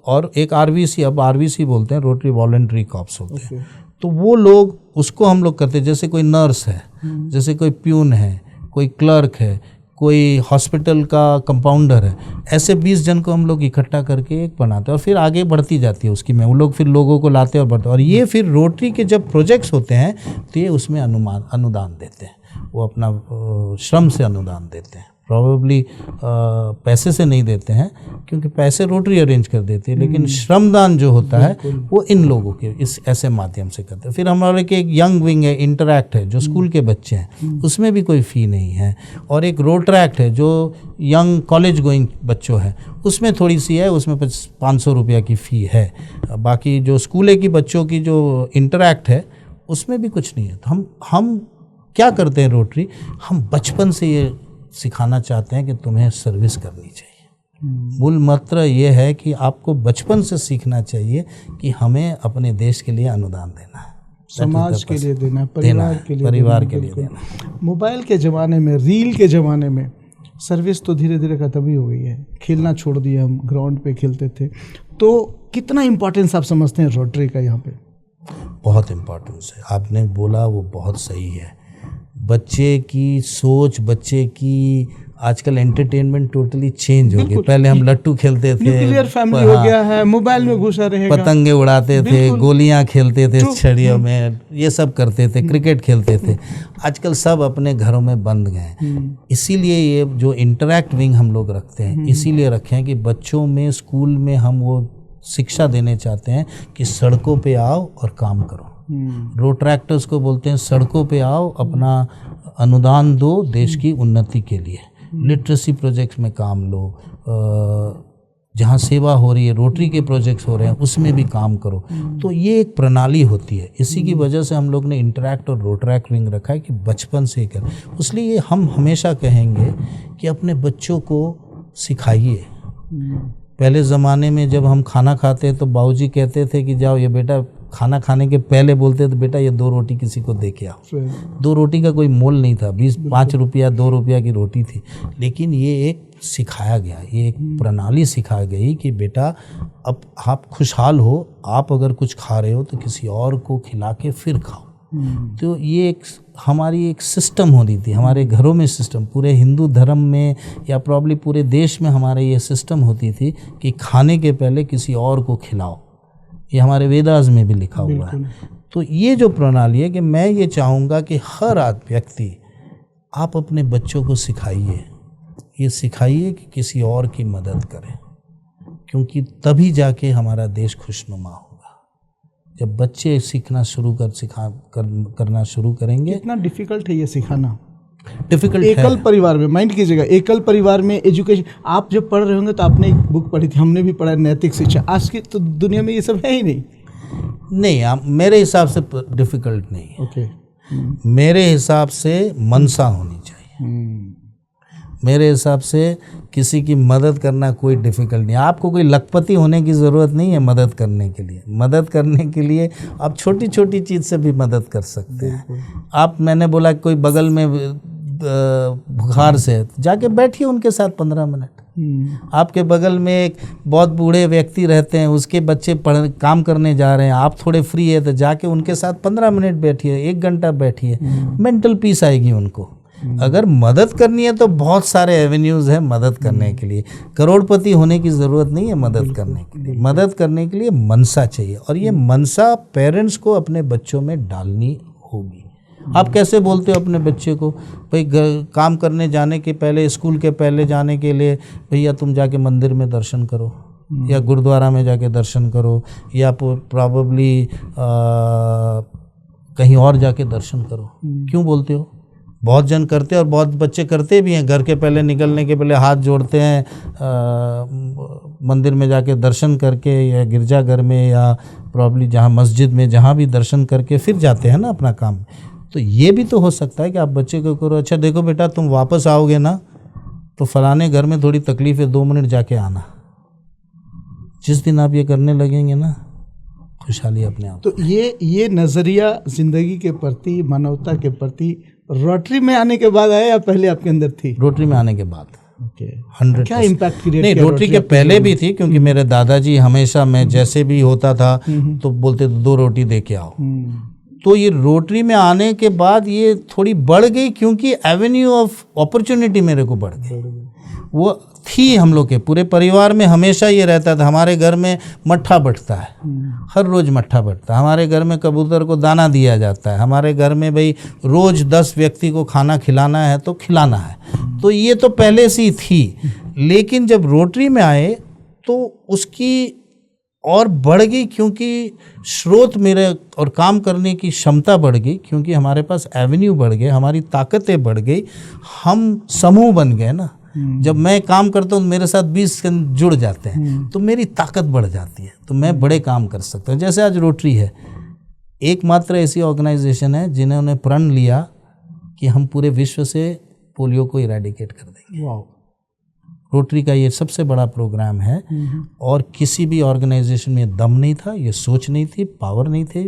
और एक RVC, अब RVC बोलते हैं, रोटरी वॉलंटरी कॉर्प्स होते हैं। तो वो लोग, उसको हम लोग करते हैं, जैसे कोई नर्स है, जैसे कोई प्यून है, कोई क्लर्क है, कोई हॉस्पिटल का कंपाउंडर है, ऐसे 20 जन को हम लोग इकट्ठा करके एक बनाते हैं और फिर आगे बढ़ती जाती है उसकी में, वो लोग फिर लोगों को लाते हैं और बढ़ते हैं। और ये फिर रोटरी के जब प्रोजेक्ट्स होते हैं तो ये उसमें अनुदान देते हैं, वो अपना श्रम से अनुदान देते हैं। प्रॉबेबली पैसे से नहीं देते हैं, क्योंकि पैसे रोटरी अरेंज कर देती है, लेकिन श्रमदान जो होता है वो इन लोगों के इस ऐसे माध्यम से करते हैं। फिर हमारे के एक यंग विंग है, इंटरैक्ट है, जो स्कूल के बच्चे हैं, उसमें भी कोई फ़ी नहीं है। और एक रोटरैक्ट है जो यंग कॉलेज गोइंग बच्चों है, उसमें थोड़ी सी है, उसमें 500 रुपया की फ़ी है। बाकी जो स्कूले की बच्चों की जो इंटरैक्ट है उसमें भी कुछ नहीं है। तो हम क्या करते हैं रोटरी, हम बचपन से ये सिखाना चाहते हैं कि तुम्हें सर्विस करनी चाहिए। मूल मंत्र ये है कि आपको बचपन से सीखना चाहिए कि हमें अपने देश के लिए अनुदान देना है, समाज के लिए देना है, परिवार के लिए देना। मोबाइल के ज़माने में, रील के ज़माने में सर्विस तो धीरे धीरे ख़त्म ही हो गई है। खेलना छोड़ दिया, हम ग्राउंड पे खेलते थे। तो कितना इम्पोर्टेंस आप समझते हैं रोटरी का यहाँ पे? बहुत इम्पोर्टेंस है, आपने बोला वो बहुत सही है। बच्चे की सोच, बच्चे की आजकल एंटरटेनमेंट टोटली चेंज हो गई। पहले हम लट्टू खेलते थे, न्यूक्लियर फैमिली हो गया है, मोबाइल में घुसा रहेगा, पतंगे उड़ाते थे, गोलियां खेलते थे छड़ियों में, ये सब करते थे, क्रिकेट खेलते थे। आजकल सब अपने घरों में बंद गए। इसीलिए ये जो इंटरैक्ट विंग हम लोग रखते हैं, इसीलिए रखे हैं कि बच्चों में, स्कूल में हम वो शिक्षा देने चाहते हैं कि सड़कों पे आओ और काम करो। रोट्रैक्टर्स को बोलते हैं सड़कों पे आओ, अपना अनुदान दो देश की उन्नति के लिए। लिटरेसी प्रोजेक्ट्स में काम लो, जहाँ सेवा हो रही है, रोटरी के प्रोजेक्ट्स हो रहे हैं, उसमें भी काम करो। तो ये एक प्रणाली होती है। इसी की वजह से हम लोग ने इंटरैक्ट और रोट्रैक्ट विंग रखा है कि बचपन से कर। इसलिए हम हमेशा कहेंगे कि अपने बच्चों को सिखाइए। पहले ज़माने में जब हम खाना खाते तो बाबूजी कहते थे कि जाओ ये बेटा, खाना खाने के पहले बोलते थे बेटा ये 2 रोटी किसी को दे के आओ। 2 रोटी का कोई मोल नहीं था, 5 रुपया 2 रुपया की रोटी थी। लेकिन ये एक सिखाया गया, ये एक प्रणाली सिखाई गई कि बेटा अब आप खुशहाल हो, आप अगर कुछ खा रहे हो तो किसी और को खिला के फिर खाओ। तो ये एक हमारी एक सिस्टम होती थी हमारे घरों में, सिस्टम पूरे हिंदू धर्म में या प्रॉब्ली पूरे देश में हमारे ये सिस्टम होती थी कि खाने के पहले किसी और को खिलाओ। ये हमारे वेदास में भी लिखा हुआ है। तो ये जो प्रणाली है कि मैं ये चाहूँगा कि हर व्यक्ति आप अपने बच्चों को सिखाइए, ये सिखाइए कि किसी और की मदद करें, क्योंकि तभी जाके हमारा देश खुशनुमा होगा। जब बच्चे सीखना शुरू करना शुरू करेंगे। कितना डिफिकल्ट है ये सिखाना? डिफिकल्ट है। एकल परिवार में, माइंड कीजिएगा, एकल परिवार में एजुकेशन, आप जब पढ़ रहे होंगे तो आपने एक बुक पढ़ी थी, हमने भी पढ़ा, नैतिक शिक्षा। आज की तो दुनिया में ये सब है ही नहीं। मेरे हिसाब से डिफिकल्ट नहीं है। ओके। मेरे हिसाब से मनसा होनी चाहिए। मेरे हिसाब से किसी की मदद करना कोई डिफ़िकल्ट नहीं। आपको कोई लखपति होने की ज़रूरत नहीं है मदद करने के लिए। मदद करने के लिए आप छोटी छोटी चीज़ से भी मदद कर सकते हैं। मैंने बोला कोई बगल में बुखार से, जाके बैठिए उनके साथ 15 मिनट। आपके बगल में एक बहुत बूढ़े व्यक्ति रहते हैं, उसके बच्चे काम करने जा रहे हैं, आप थोड़े फ्री है तो जाके उनके साथ 15 मिनट बैठिए, 1 घंटा बैठिए, मेंटल पीस आएगी उनको। अगर मदद करनी है तो बहुत सारे एवेन्यूज़ हैं मदद करने के लिए। करोड़पति होने की ज़रूरत नहीं है मदद करने के लिए। मदद करने के लिए मनसा चाहिए, और ये मनसा पेरेंट्स को अपने बच्चों में डालनी होगी। आप कैसे बोलते हो अपने बच्चे को, भाई काम करने जाने के पहले, स्कूल के पहले जाने के लिए, भैया तुम जाके मंदिर में दर्शन करो या गुरुद्वारा में जाके दर्शन करो या प्रॉबली कहीं और जाके दर्शन करो, क्यों बोलते हो? बहुत जन करते हैं और बहुत बच्चे करते भी हैं। घर के पहले निकलने के पहले हाथ जोड़ते हैं, मंदिर में जाके दर्शन करके या गिरजाघर में या प्रॉब्ली जहाँ मस्जिद में, जहाँ भी दर्शन करके फिर जाते हैं ना अपना काम। तो ये भी तो हो सकता है कि आप बच्चे को करो, अच्छा देखो बेटा तुम वापस आओगे ना तो फलाने घर में थोड़ी तकलीफ है, 2 मिनट जाके आना। जिस दिन आप ये करने लगेंगे ना, खुशहाली अपने आप। तो ये नज़रिया ज़िंदगी के प्रति, मानवता के प्रति रोटरी में आने के बाद आया या पहले आपके अंदर थी? रोटरी में आने के बाद। 100 क्या इम्पैक्ट क्रिएट नहीं, रोटरी के पहले भी थी, क्योंकि मेरे दादाजी हमेशा, मैं जैसे भी होता था तो बोलते थे 2 रोटी दे के आओ। तो ये रोटरी में आने के बाद ये थोड़ी बढ़ गई, क्योंकि एवेन्यू ऑफ अपॉर्चुनिटी मेरे को बढ़ गई। वो थी हम लोग के पूरे परिवार में, हमेशा ये रहता था। हमारे घर में मट्ठा बंटता है, हर रोज़ मट्ठा बंटता है। हमारे घर में कबूतर को दाना दिया जाता है। हमारे घर में भाई रोज़ 10 व्यक्ति को खाना खिलाना है तो खिलाना है। तो ये तो पहले से ही थी, लेकिन जब रोटरी में आए तो उसकी और बढ़ गई, क्योंकि स्रोत मेरे और काम करने की क्षमता बढ़ गई, क्योंकि हमारे पास एवेन्यू बढ़ गए, हमारी ताकतें बढ़ गई, हम समूह बन गए ना। जब मैं काम करता हूँ मेरे साथ 20 जुड़ जाते हैं तो मेरी ताकत बढ़ जाती है, तो मैं बड़े काम कर सकता हूँ। जैसे आज रोटरी है, एकमात्र ऐसी ऑर्गेनाइजेशन है जिन्होंने प्रण लिया कि हम पूरे विश्व से पोलियो को इरेडिकेट कर देंगे। वाह। रोटरी का ये सबसे बड़ा प्रोग्राम है, और किसी भी ऑर्गेनाइजेशन में दम नहीं था, ये सोच नहीं थी, पावर नहीं थी,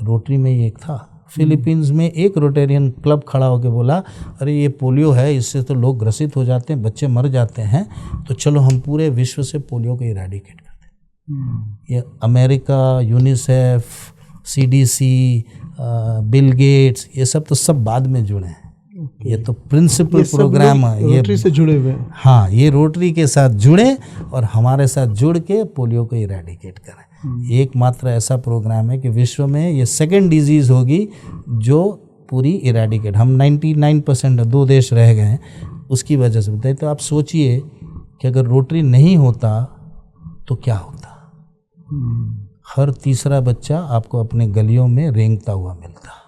रोटरी में ये था। फिलीपींस में एक रोटेरियन क्लब खड़ा होकर बोला, अरे ये पोलियो है, इससे तो लोग ग्रसित हो जाते हैं, बच्चे मर जाते हैं, तो चलो हम पूरे विश्व से पोलियो को इरेडिकेट करते हैं। ये America, UNICEF, CDC, Bill Gates, ये सब बाद में जुड़े हैं। ये तो प्रिंसिपल प्रोग्राम है, ये रोटरी से जुड़े हुए। हाँ, ये रोटरी के साथ जुड़े और हमारे साथ जुड़ के पोलियो को इरेडिकेट करें। एकमात्र ऐसा प्रोग्राम है कि विश्व में ये सेकंड डिजीज़ होगी जो पूरी इरेडिकेट। हम 99% 2 देश रह गए हैं उसकी वजह से बताइए। तो आप सोचिए कि अगर रोटरी नहीं होता तो क्या होता। हर तीसरा बच्चा आपको अपने गलियों में रेंगता हुआ मिलता।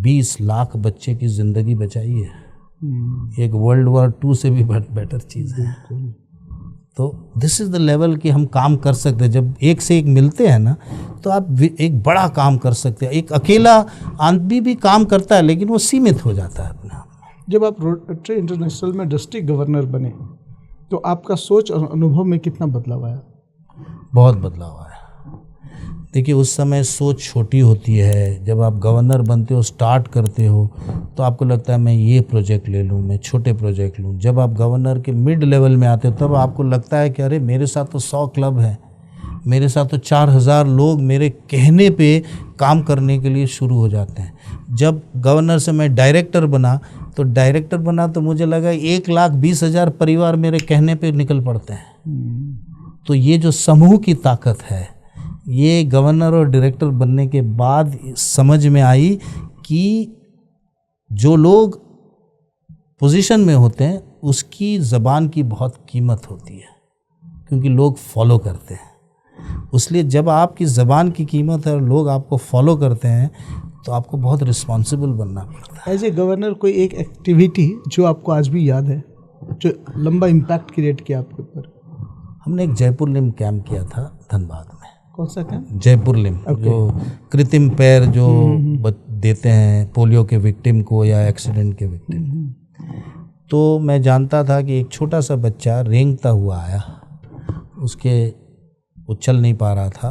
20 लाख बच्चे की ज़िंदगी बचाई है। एक World War II से भी बेटर चीज़ है। तो दिस इज़ द लेवल कि हम काम कर सकते हैं। जब एक से एक मिलते हैं ना, तो आप एक बड़ा काम कर सकते हैं। एक अकेला आदमी भी काम करता है, लेकिन वो सीमित हो जाता है अपने आप में। जब आप रोटरी इंटरनेशनल में डिस्ट्रिक्ट गवर्नर बने तो आपका सोच और अनुभव में कितना बदलाव आया? बहुत बदलाव आया। देखिए, उस समय सोच छोटी होती है। जब आप गवर्नर बनते हो, स्टार्ट करते हो, तो आपको लगता है मैं ये प्रोजेक्ट ले लूँ, मैं छोटे प्रोजेक्ट लूँ। जब आप गवर्नर के मिड लेवल में आते हो, तब आपको लगता है कि अरे मेरे साथ तो 100 क्लब हैं, मेरे साथ तो 4000 लोग मेरे कहने पे काम करने के लिए शुरू हो जाते हैं। जब गवर्नर से मैं डायरेक्टर बना तो मुझे लगा 1,20,000 परिवार मेरे कहने पे निकल पड़ते हैं। तो ये जो समूह की ताकत है, ये गवर्नर और डायरेक्टर बनने के बाद समझ में आई कि जो लोग पोजीशन में होते हैं उसकी ज़बान की बहुत कीमत होती है, क्योंकि लोग फॉलो करते हैं। इसलिए जब आपकी ज़बान की कीमत है और लोग आपको फॉलो करते हैं, तो आपको बहुत रिस्पॉन्सिबल बनना पड़ता है। एज ए गवर्नर कोई एक एक्टिविटी जो आपको आज भी याद है, जो लंबा इम्पैक्ट क्रिएट किया आपके ऊपर? हमने एक जयपुर लिम्ब कैंप किया था धनबाद में। कौन सा कैंप? जयपुर लिम्ब, जो कृत्रिम पैर जो देते हैं पोलियो के विक्टिम को या एक्सीडेंट के विक्टिम। तो मैं जानता था कि एक छोटा सा बच्चा रेंगता हुआ आया, वो चल नहीं पा रहा था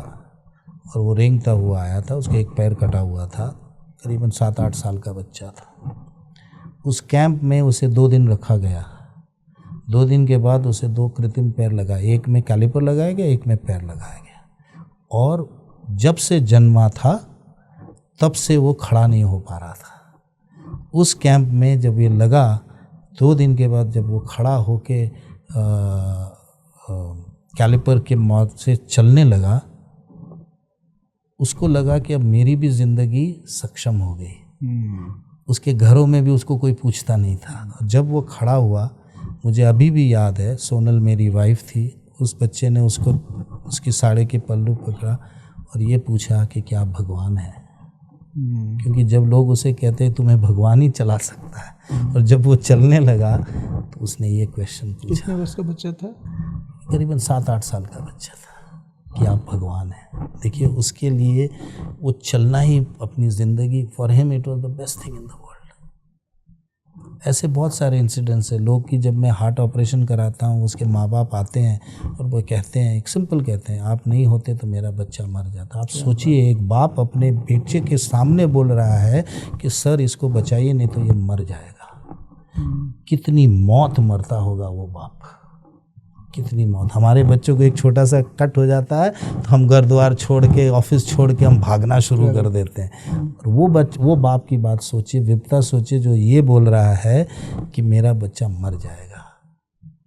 और वो रेंगता हुआ आया था। उसका एक पैर कटा हुआ था, करीबन 7-8 साल का बच्चा था। उस कैंप में उसे 2 दिन रखा गया। 2 दिन के बाद उसे 2 कृत्रिम पैर लगाए, एक में कैलिपर लगाया गया, एक में पैर लगाया गया। और जब से जन्मा था तब से वो खड़ा नहीं हो पा रहा था। उस कैंप में जब ये लगा, 2 दिन के बाद जब वो खड़ा होके कैलिपर के मदद से चलने लगा, उसको लगा कि अब मेरी भी ज़िंदगी सक्षम हो गई। उसके घरों में भी उसको कोई पूछता नहीं था। जब वो खड़ा हुआ, मुझे अभी भी याद है, सोनल मेरी वाइफ थी, उस बच्चे ने उसकी साड़ी के पल्लू पकड़ा और ये पूछा कि क्या भगवान है? क्योंकि जब लोग उसे कहते हैं तुम्हें भगवान ही चला सकता है, और जब वो चलने लगा तो उसने ये क्वेश्चन पूछा। कितने वर्ष का बच्चा था? करीबन 7-8 साल का बच्चा था, कि आप भगवान हैं। देखिए, उसके लिए वो चलना ही अपनी ज़िंदगी, for him it was the best thing in the world. ऐसे बहुत सारे इंसिडेंट्स हैं लोग की। जब मैं हार्ट ऑपरेशन कराता हूँ, उसके माँ बाप आते हैं और वो कहते हैं, एक सिंपल कहते हैं, आप नहीं होते तो मेरा बच्चा मर जाता। आप सोचिए, एक बाप अपने बेटे के सामने बोल रहा है कि सर इसको बचाइए नहीं तो ये मर जाएगा। कितनी मौत मरता होगा वो बाप, कितनी मौत। हमारे बच्चों को एक छोटा सा कट हो जाता है तो हम घर द्वार छोड़ के, ऑफिस छोड़ के हम भागना शुरू कर देते हैं। और वो बाप की बात सोचिए, विपता सोचिए, जो ये बोल रहा है कि मेरा बच्चा मर जाएगा,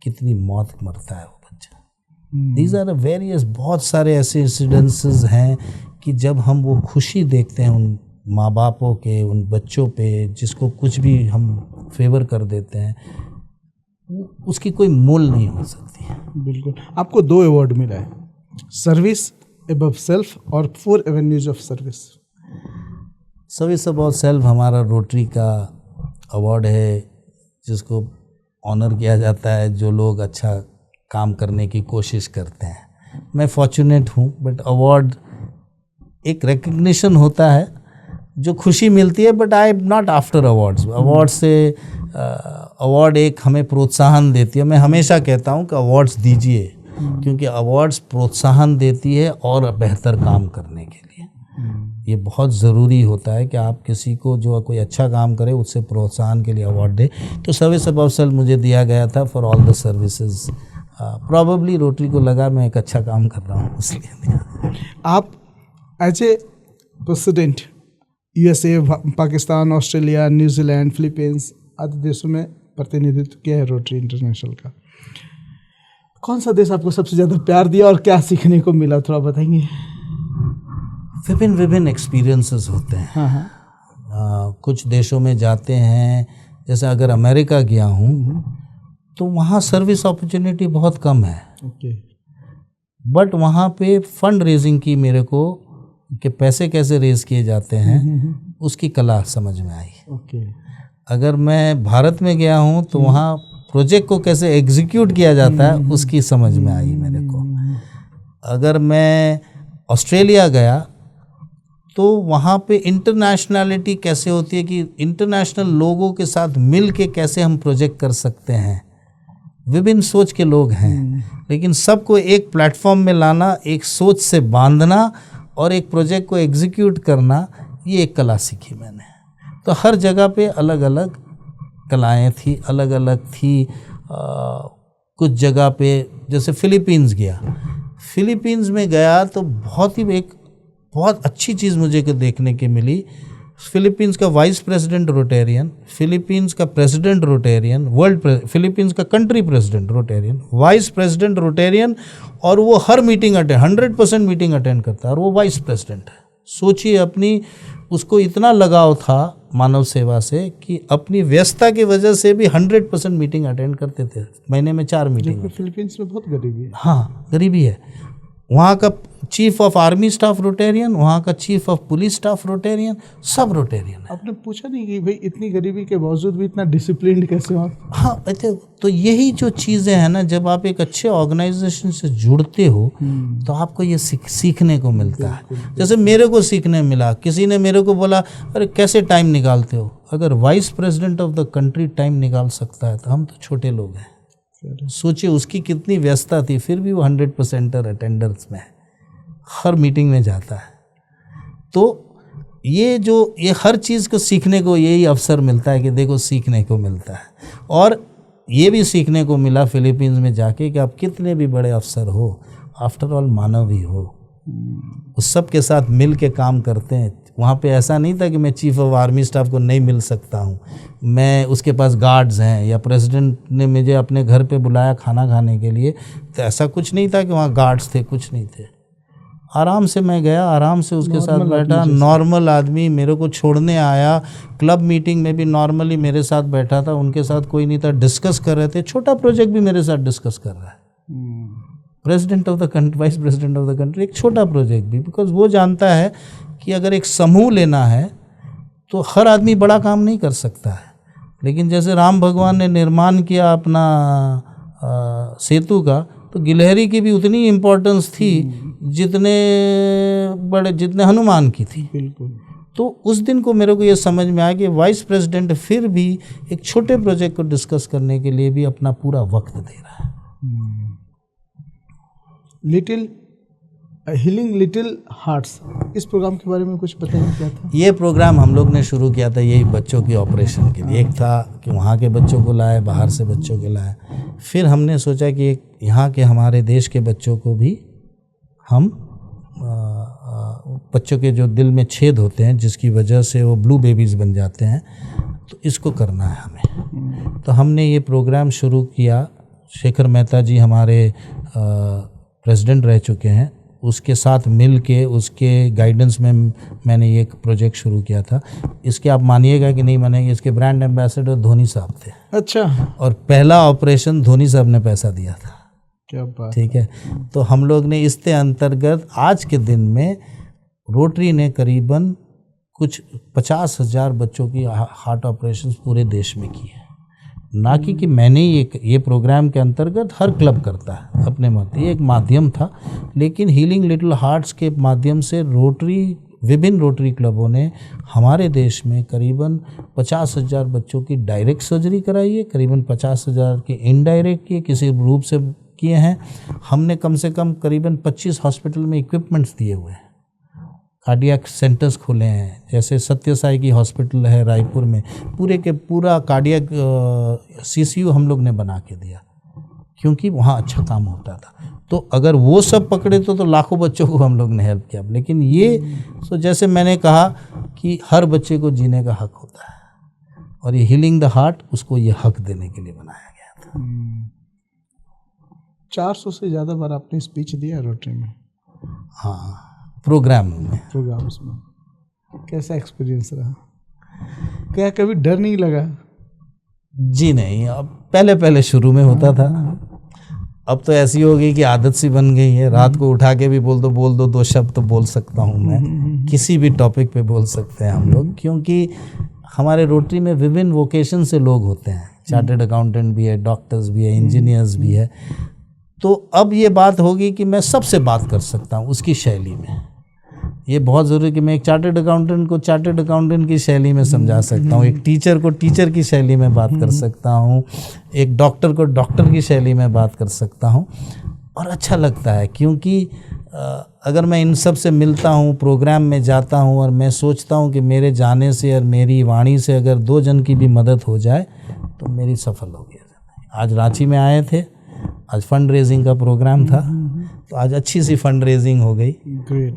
कितनी मौत मरता है वो बच्चा। दीज आर वेरियस, बहुत सारे ऐसे इंसिडेंसेस हैं कि जब हम वो खुशी देखते हैं उन माँ बापों के, उन बच्चों पे जिसको कुछ भी हम फेवर कर देते हैं, उसकी कोई मोल नहीं हो सकती है। बिल्कुल। आपको 2 अवार्ड मिला है, सर्विस अबव सेल्फ और 4 avenues of service. Service above self हमारा रोटरी का अवार्ड है, जिसको ऑनर किया जाता है जो लोग अच्छा काम करने की कोशिश करते हैं। मैं फॉर्चुनेट हूँ, बट अवार्ड एक रिकग्निशन होता है जो खुशी मिलती है, but I am not after awards. Award से अवार्ड एक हमें प्रोत्साहन देती है। मैं हमेशा कहता हूँ कि अवार्ड्स दीजिए, क्योंकि अवार्ड्स प्रोत्साहन देती है और बेहतर काम करने के लिए। ये बहुत ज़रूरी होता है कि आप किसी को जो कोई अच्छा काम करे उससे प्रोत्साहन के लिए अवार्ड दे। तो सर्विस अबव सेल्फ मुझे दिया गया था for all the services. Probably rotary को लगा मैं एक अच्छा काम कर रहा हूँ, इसलिए। आप as a president USA, Pakistan, Australia, New Zealand, Philippines आदि देशों में प्रतिनिधित्व किया है रोटरी इंटरनेशनल का। कौन सा देश आपको सबसे ज़्यादा प्यार दिया और क्या सीखने को मिला, थोड़ा बताएंगे? विभिन्न एक्सपीरियंसेस होते हैं। हाँ। कुछ देशों में जाते हैं, जैसे अगर अमेरिका गया हूँ तो वहाँ सर्विस अपॉर्चुनिटी बहुत कम है। ओके। बट वहाँ पे फंड रेजिंग की मेरे को कि पैसे कैसे रेज किए जाते हैं उसकी कला समझ में आई। ओके। अगर मैं भारत में गया हूँ तो वहाँ प्रोजेक्ट को कैसे एग्जीक्यूट किया जाता है उसकी समझ में आई मेरे को। अगर मैं ऑस्ट्रेलिया गया तो वहाँ पे इंटरनेशनलिटी कैसे होती है कि इंटरनेशनल लोगों के साथ मिल के कैसे हम प्रोजेक्ट कर सकते हैं। विभिन्न सोच के लोग हैं, लेकिन सबको एक प्लेटफॉर्म में लाना, एक सोच से बांधना और एक प्रोजेक्ट को एग्जीक्यूट करना, ये एक कला सीखी मैंने। तो हर जगह पे अलग अलग कलाएं थी, अलग अलग थी। कुछ जगह पे जैसे फिलीपींस गया, फिलीपींस में गया तो बहुत अच्छी चीज़ मुझे को देखने के मिली। फिलीपींस का वाइस प्रेसिडेंट रोटेरियन, फिलीपींस का प्रेसिडेंट रोटेरियन, फिलीपींस का country president Rotarian, vice president Rotarian, और वो हर मीटिंग 100% मीटिंग अटेंड करता है, और वो वाइस प्रेसिडेंट है। सोचिए, अपनी उसको इतना लगाव था मानव सेवा से कि अपनी व्यस्तता की वजह से भी 100% मीटिंग अटेंड करते थे, महीने में 4 मीटिंग। फिलीपींस में बहुत गरीबी है। हाँ, गरीबी है। वहाँ का chief of army staff Rotarian, वहाँ का chief of police staff Rotarian, सब रोटेरियन है। आपने पूछा नहीं कि भाई इतनी गरीबी के बावजूद भी इतना डिसिप्लिन्ड कैसे हो आप? हाँ, तो यही जो चीज़ें हैं ना, जब आप एक अच्छे ऑर्गेनाइजेशन से जुड़ते हो तो आपको ये सीखने को मिलता है। जैसे मेरे को सीखने मिला, किसी ने मेरे को बोला अरे कैसे टाइम निकालते हो। अगर vice president of the country time निकाल सकता है तो हम तो छोटे लोग हैं। सोचिए उसकी कितनी व्यस्तता थी, फिर भी वो 100% अटेंडेंस में है, हर मीटिंग में जाता है। तो ये हर चीज़ को सीखने को यही अवसर मिलता है कि देखो सीखने को मिलता है। और ये भी सीखने को मिला फिलीपींस में जाके कि आप कितने भी बड़े अफसर हो, आफ्टर ऑल मानव ही हो, उस सब के साथ मिल के काम करते हैं। वहाँ पे ऐसा नहीं था कि मैं चीफ ऑफ आर्मी स्टाफ को नहीं मिल सकता हूँ, मैं उसके पास गार्ड्स हैं, या प्रेसिडेंट ने मुझे अपने घर पे बुलाया खाना खाने के लिए, तो ऐसा कुछ नहीं था कि वहाँ गार्ड्स थे, कुछ नहीं थे। आराम से मैं गया, आराम से उसके साथ बैठा, नॉर्मल आदमी मेरे को छोड़ने आया। क्लब मीटिंग में भी नॉर्मली मेरे साथ बैठा था, उनके साथ कोई नहीं था, डिस्कस कर रहे थे। छोटा प्रोजेक्ट भी मेरे साथ डिस्कस कर रहा है, president of the country, vice president of the country, एक छोटा प्रोजेक्ट भी। बिकॉज वो जानता है कि अगर एक समूह लेना है तो हर आदमी बड़ा काम नहीं कर सकता है। लेकिन जैसे राम भगवान ने निर्माण किया अपना सेतु का, तो गिलहरी की भी उतनी इम्पोर्टेंस थी जितने हनुमान की थी। बिल्कुल। तो उस दिन को मेरे को ये समझ में आया कि वाइस प्रेसिडेंट फिर भी एक छोटे प्रोजेक्ट को डिस्कस करने के लिए भी अपना पूरा वक्त दे रहा है। हीलिंग लिटिल हार्ट्स, इस प्रोग्राम के बारे में कुछ बताएं क्या था? ये प्रोग्राम हम लोग ने शुरू किया था यही बच्चों की ऑपरेशन के लिए। एक था कि वहाँ के बच्चों को लाए, बाहर से बच्चों को लाए। फिर हमने सोचा कि यहाँ के हमारे देश के बच्चों को भी हम बच्चों के जो दिल में छेद होते हैं जिसकी वजह से वो ब्लू बेबीज़ बन जाते हैं, तो इसको करना है हमें। तो हमने ये प्रोग्राम शुरू किया। शेखर मेहता जी हमारे प्रेसिडेंट रह चुके हैं, उसके साथ मिल के उसके गाइडेंस में मैंने ये एक प्रोजेक्ट शुरू किया था। इसके आप मानिएगा कि नहीं मानेंगे, इसके ब्रांड एम्बेसडर धोनी साहब थे। अच्छा, और पहला ऑपरेशन धोनी साहब ने पैसा दिया था। क्या बात। ठीक है, तो हम लोग ने इसके अंतर्गत आज के दिन में रोटरी ने करीबन कुछ 50,000 बच्चों की हार्ट ऑपरेशंस पूरे देश में की है। ना कि मैंने ये प्रोग्राम के अंतर्गत हर क्लब करता है अपने मत, ये एक माध्यम था, लेकिन हीलिंग लिटिल हार्ट्स के माध्यम से विभिन्न रोटरी क्लबों ने हमारे देश में करीबन 50,000 बच्चों की डायरेक्ट सर्जरी कराई है, करीबन 50,000 की इनडायरेक्ट की किसी रूप से किए हैं। हमने कम से कम करीबन 25 हॉस्पिटल में इक्विपमेंट्स दिए हुए हैं, कार्डियक सेंटर्स खोले हैं, जैसे सत्य साई की हॉस्पिटल है रायपुर में, पूरे के पूरा कार्डियक सीसीयू हम लोग ने बना के दिया, क्योंकि वहाँ अच्छा काम होता था। तो अगर वो सब पकड़े तो लाखों बच्चों को हम लोग ने हेल्प किया। लेकिन ये तो जैसे मैंने कहा कि हर बच्चे को जीने का हक होता है, और ये हीलिंग द हार्ट उसको ये हक देने के लिए बनाया गया था। 400 से ज़्यादा बार आपने स्पीच दिया रोटरी में? हाँ, प्रोग्राम्स में। कैसा एक्सपीरियंस रहा? क्या कभी डर नहीं लगा? जी नहीं, अब पहले शुरू में होता था, अब तो ऐसी हो गई कि आदत सी बन गई है। रात को उठा के भी बोल दो 2 शब्द तो बोल सकता हूँ मैं, किसी भी टॉपिक पे बोल सकते हैं हम लोग, क्योंकि हमारे रोटरी में विभिन्न वोकेशन से लोग होते हैं। चार्टर्ड अकाउंटेंट भी है, डॉक्टर्स भी है, इंजीनियर्स भी है। तो अब ये बात होगी कि मैं सबसे बात कर सकता हूँ उसकी शैली में। ये बहुत ज़रूरी है कि मैं एक चार्टर्ड अकाउंटेंट को चार्टर्ड अकाउंटेंट की शैली में समझा सकता हूँ, एक टीचर को टीचर की शैली में बात कर सकता हूँ, एक डॉक्टर को डॉक्टर की शैली में बात कर सकता हूँ। और अच्छा लगता है, क्योंकि अगर मैं इन सब से मिलता हूँ, प्रोग्राम में जाता हूँ, और मैं सोचता हूँ कि मेरे जाने से और मेरी वाणी से अगर 2 जन की भी मदद हो जाए तो मेरी सफल हो गया। आज रांची में आए थे, आज फंड रेजिंग का प्रोग्राम था, तो आज अच्छी सी फंड रेजिंग हो गई,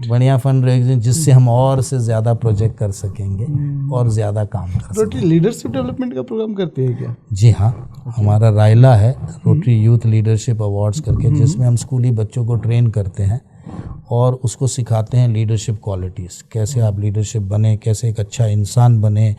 बढ़िया फंड रेजिंग, जिससे हम और से ज़्यादा प्रोजेक्ट कर सकेंगे और ज़्यादा काम कर सकेंगे। रोटरी लीडरशिप डेवलपमेंट का प्रोग्राम करते हैं क्या? जी हाँ, हमारा रायला है रोटरी यूथ लीडरशिप अवार्ड्स करके, जिसमें हम स्कूली बच्चों को ट्रेन करते हैं और उसको सिखाते हैं लीडरशिप क्वालिटीज़, कैसे आप लीडरशिप बने, कैसे एक अच्छा इंसान बने,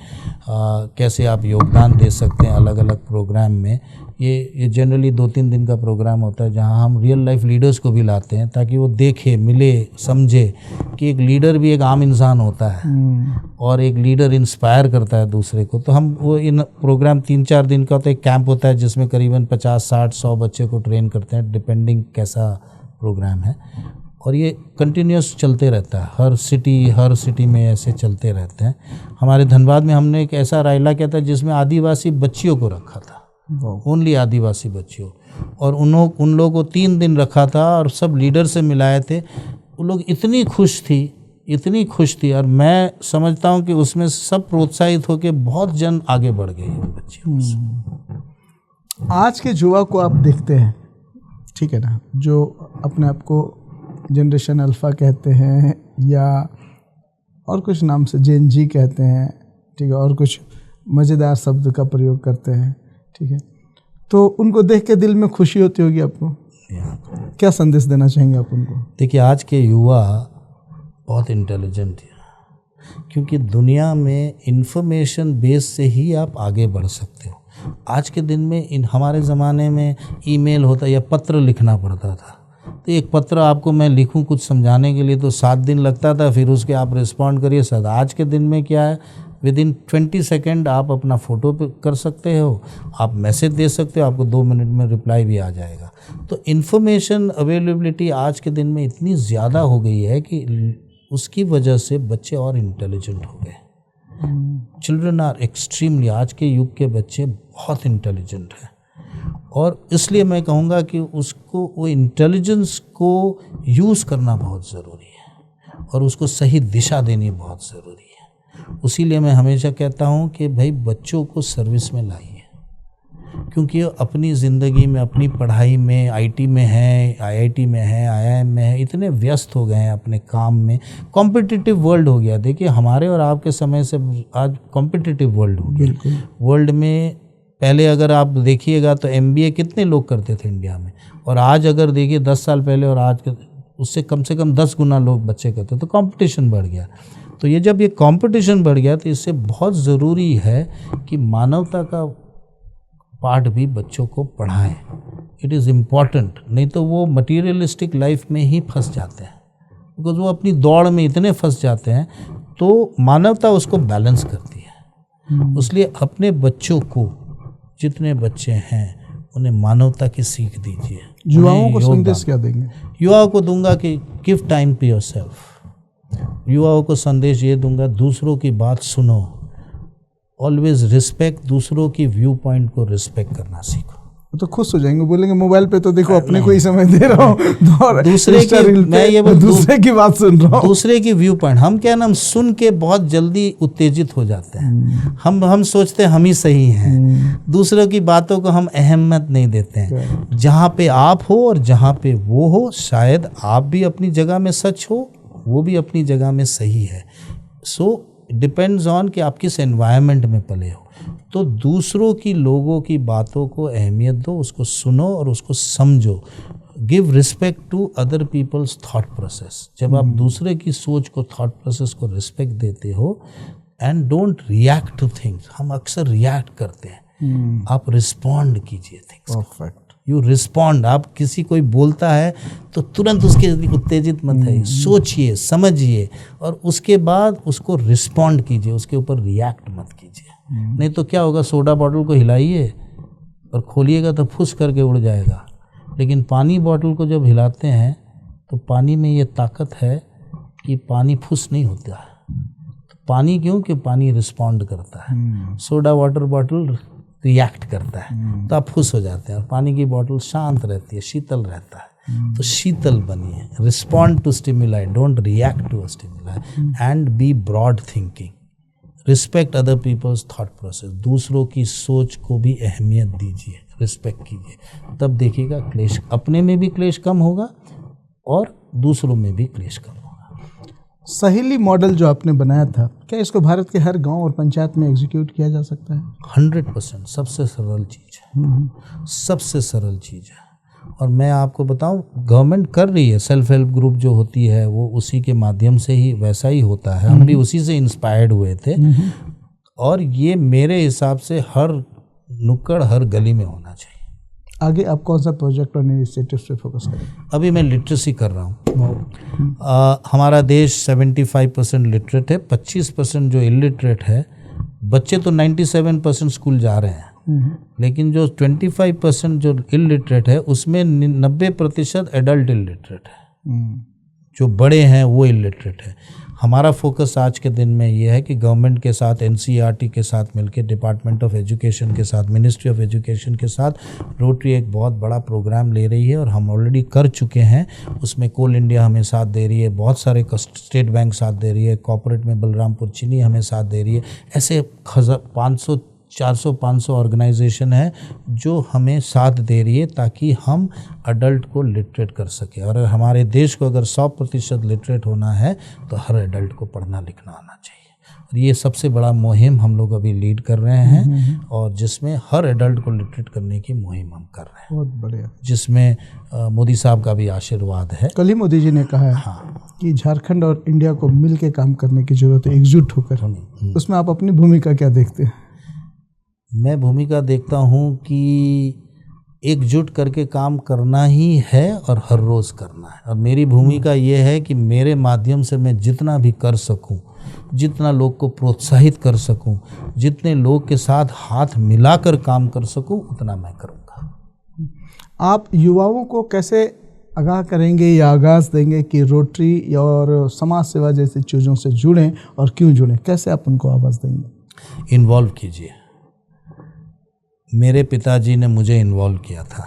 कैसे आप योगदान दे सकते हैं अलग अलग प्रोग्राम में। ये जनरली 2-3 दिन का प्रोग्राम होता है, जहां हम रियल लाइफ लीडर्स को भी लाते हैं, ताकि वो देखे, मिले, समझे कि एक लीडर भी एक आम इंसान होता है और एक लीडर इंस्पायर करता है दूसरे को। तो हम वो इन प्रोग्राम 3-4 दिन का होता है, एक कैंप होता है जिसमें करीबन 50, 60, 100 बच्चे को ट्रेन करते हैं, डिपेंडिंग कैसा प्रोग्राम है। और ये कंटिन्यूस चलते रहता है, हर सिटी में ऐसे चलते रहते हैं। हमारे धनबाद में हमने एक ऐसा रायला किया था जिसमें आदिवासी बच्चियों को रखा था, ओनली आदिवासी बच्चियों, और उन लोगों को 3 दिन रखा था और सब लीडर से मिलाए थे। वो लोग इतनी खुश थी, और मैं समझता हूँ कि उसमें सब प्रोत्साहित होकर बहुत जन आगे बढ़ गए बच्चियों से। आज के युवा को आप देखते हैं, ठीक है ना, जो अपने आप को जनरेशन अल्फ़ा कहते हैं या और कुछ नाम से जेन जी कहते हैं, ठीक है, और कुछ मज़ेदार शब्द का प्रयोग करते हैं, ठीक है, तो उनको देख के दिल में खुशी होती होगी आपको? क्या संदेश देना चाहेंगे आप उनको? देखिए, आज के युवा बहुत इंटेलिजेंट है, क्योंकि दुनिया में इंफॉर्मेशन बेस से ही आप आगे बढ़ सकते हो। आज के दिन में हमारे ज़माने में ईमेल होता या पत्र लिखना पड़ता था, तो एक पत्र आपको मैं लिखूं कुछ समझाने के लिए तो 7 दिन लगता था, फिर उसके आप रिस्पॉन्ड करिए। सर आज के दिन में क्या है, विदिन 20 सेकेंड आप अपना फ़ोटो पे कर सकते हो, आप मैसेज दे सकते हो, आपको 2 मिनट में रिप्लाई भी आ जाएगा। तो इन्फॉर्मेशन अवेलेबिलिटी आज के दिन में इतनी ज़्यादा हो गई है कि उसकी वजह से बच्चे और इंटेलिजेंट हो गए। चिल्ड्रन आर एक्सट्रीमली, आज के युग के बच्चे बहुत इंटेलिजेंट हैं, और इसलिए मैं कहूँगा कि उसको वो इंटेलिजेंस को यूज़ करना बहुत ज़रूरी है और उसको सही दिशा देनी बहुत ज़रूरी है। उसीलिए मैं हमेशा कहता हूँ कि भाई बच्चों को सर्विस में लाइए, क्योंकि अपनी ज़िंदगी में, अपनी पढ़ाई में, आईटी में है, आईआईटी में है, आईआईएम में है, इतने व्यस्त हो गए हैं अपने काम में। कॉम्पिटिटिव वर्ल्ड हो गया। देखिए हमारे और आपके समय से आज कॉम्पिटिटिव वर्ल्ड हो गया। वर्ल्ड में पहले अगर आप देखिएगा तो एमबीए कितने लोग करते थे इंडिया में, और आज अगर देखिए 10 साल पहले और आज के उससे कम से कम 10 गुना लोग बच्चे करते, तो कंपटीशन बढ़ गया। तो ये जब ये कंपटीशन बढ़ गया तो इससे बहुत ज़रूरी है कि मानवता का पाठ भी बच्चों को पढ़ाएं। इट इज़ इम्पॉर्टेंट, नहीं तो वो मटीरियलिस्टिक लाइफ में ही फंस जाते हैं, बिकॉज वो अपनी दौड़ में इतने फंस जाते हैं। तो मानवता उसको बैलेंस करती है। इसलिए अपने बच्चों को, जितने बच्चे हैं उन्हें मानवता की सीख दीजिए। युवाओं को संदेश क्या देंगे? युवाओं को दूंगा कि गिव टाइम टू योरसेल्फ। युवाओं को संदेश ये दूंगा, दूसरों की बात सुनो, ऑलवेज रिस्पेक्ट, दूसरों की व्यू पॉइंट को रिस्पेक्ट करना सीखो। तो खुश हो जाएंगे, बोलेंगे मोबाइल पे तो देखो अपने को ही समय दे रहा हूँ, दूसरे की, मैं ये दूसरे की बात सुन रहा हूँ, दूसरे की व्यू पॉइंट। हम क्या ना, हम सुन के बहुत जल्दी उत्तेजित हो जाते हैं। हम सोचते हैं हम ही सही हैं, दूसरों की बातों को हम अहमियत नहीं देते हैं। जहाँ पे आप हो और जहाँ पे वो हो, शायद आप भी अपनी जगह में सच हो, वो भी अपनी जगह में सही है। सो डिपेंड्स ऑन कि आप किस एनवायरनमेंट में पले हो। तो दूसरों की, लोगों की बातों को अहमियत दो, उसको सुनो और उसको समझो। Give respect to other people's thought process. जब आप दूसरे की सोच को, थॉट प्रोसेस को रिस्पेक्ट देते हो, and don't react two things. हम अक्सर रिएक्ट करते हैं, आप रिस्पॉन्ड कीजिए थिंग्स। परफेक्ट। You respond. आप किसी कोई बोलता है तो तुरंत उसके उत्तेजित मत है, सोचिए, समझिए और उसके बाद उसको रिस्पॉन्ड कीजिए, उसके ऊपर रिएक्ट मत कीजिए। नहीं तो क्या होगा, सोडा बॉटल को हिलाइए और खोलिएगा तो फुस करके उड़ जाएगा, लेकिन पानी बॉटल को जब हिलाते हैं तो पानी में ये ताकत है कि पानी फुस नहीं होता है। तो पानी क्यों? कि पानी रिस्पॉन्ड करता है। सोडा वाटर बॉटल रिएक्ट करता है, तो आप खुश हो जाते हैं। और पानी की बोतल शांत रहती है, शीतल रहता है। तो शीतल बनिए, respond to stimuli, don't react to stimuli, and be broad thinking, respect other people's thought process. दूसरों की सोच को भी अहमियत दीजिए, रिस्पेक्ट कीजिए, तब देखिएगा क्लेश, अपने में भी क्लेश कम होगा और दूसरों में भी क्लेश कम होगा। सहेली मॉडल जो आपने बनाया था, क्या इसको भारत के हर गांव और पंचायत में एग्जीक्यूट किया जा सकता है? 100%। सबसे सरल चीज़ है, सबसे सरल चीज़ है। और मैं आपको बताऊं, गवर्नमेंट कर रही है, सेल्फ हेल्प ग्रुप जो होती है वो उसी के माध्यम से ही वैसा ही होता है। हम भी उसी से इंस्पायर्ड हुए थे। और ये मेरे हिसाब से हर नुक्कड़, हर गली में होना चाहिए। आगे आप कौन सा प्रोजेक्ट और इनिशिएटिव्स पे फोकस करें? अभी मैं लिटरेसी कर रहा हूँ। हमारा देश 75% लिटरेट है, 25% जो इलिटरेट है। बच्चे तो 97% स्कूल जा रहे हैं, लेकिन जो 25% जो इलिटरेट है उसमें 90% एडल्ट इलिटरेट है। जो बड़े हैं वो इलिटरेट है। हमारा फोकस आज के दिन में ये है कि गवर्नमेंट के साथ, एनसीईआरटी के साथ मिलकर, डिपार्टमेंट ऑफ एजुकेशन के साथ, मिनिस्ट्री ऑफ एजुकेशन के साथ रोटरी एक बहुत बड़ा प्रोग्राम ले रही है और हम ऑलरेडी कर चुके हैं। उसमें कोल इंडिया हमें साथ दे रही है, बहुत सारे स्टेट बैंक साथ दे रही है, कॉर्पोरेट में बलरामपुर चीनी हमें साथ दे रही है। ऐसे 400-500 ऑर्गेनाइजेशन है जो हमें साथ दे रही है ताकि हम अडल्ट को लिटरेट कर सके। और हमारे देश को अगर 100% लिटरेट होना है तो हर अडल्ट को पढ़ना लिखना आना चाहिए। और ये सबसे बड़ा मुहिम हम लोग अभी लीड कर रहे हैं, और जिसमें हर एडल्ट को लिटरेट करने की मुहिम हम कर रहे हैं। बहुत बढ़िया। जिसमें मोदी साहब का भी आशीर्वाद है। कल ही मोदी जी ने कहा है कि झारखंड और इंडिया को मिल के काम करने की जरूरत है, एकजुट होकर। उसमें आप अपनी भूमिका क्या देखते हैं? मैं भूमिका देखता हूँ कि एकजुट करके काम करना ही है और हर रोज़ करना है। और मेरी भूमिका ये है कि मेरे माध्यम से मैं जितना भी कर सकूं, जितना लोग को प्रोत्साहित कर सकूं, जितने लोग के साथ हाथ मिलाकर काम कर सकूं, उतना मैं करूंगा। आप युवाओं को कैसे आगाह करेंगे या आगाज़ देंगे कि रोटरी और समाज सेवा जैसी चीज़ों से जुड़ें, और क्यों जुड़ें? कैसे आप उनको आवाज़ देंगे? इन्वॉल्व कीजिए। मेरे पिताजी ने मुझे इन्वॉल्व किया था,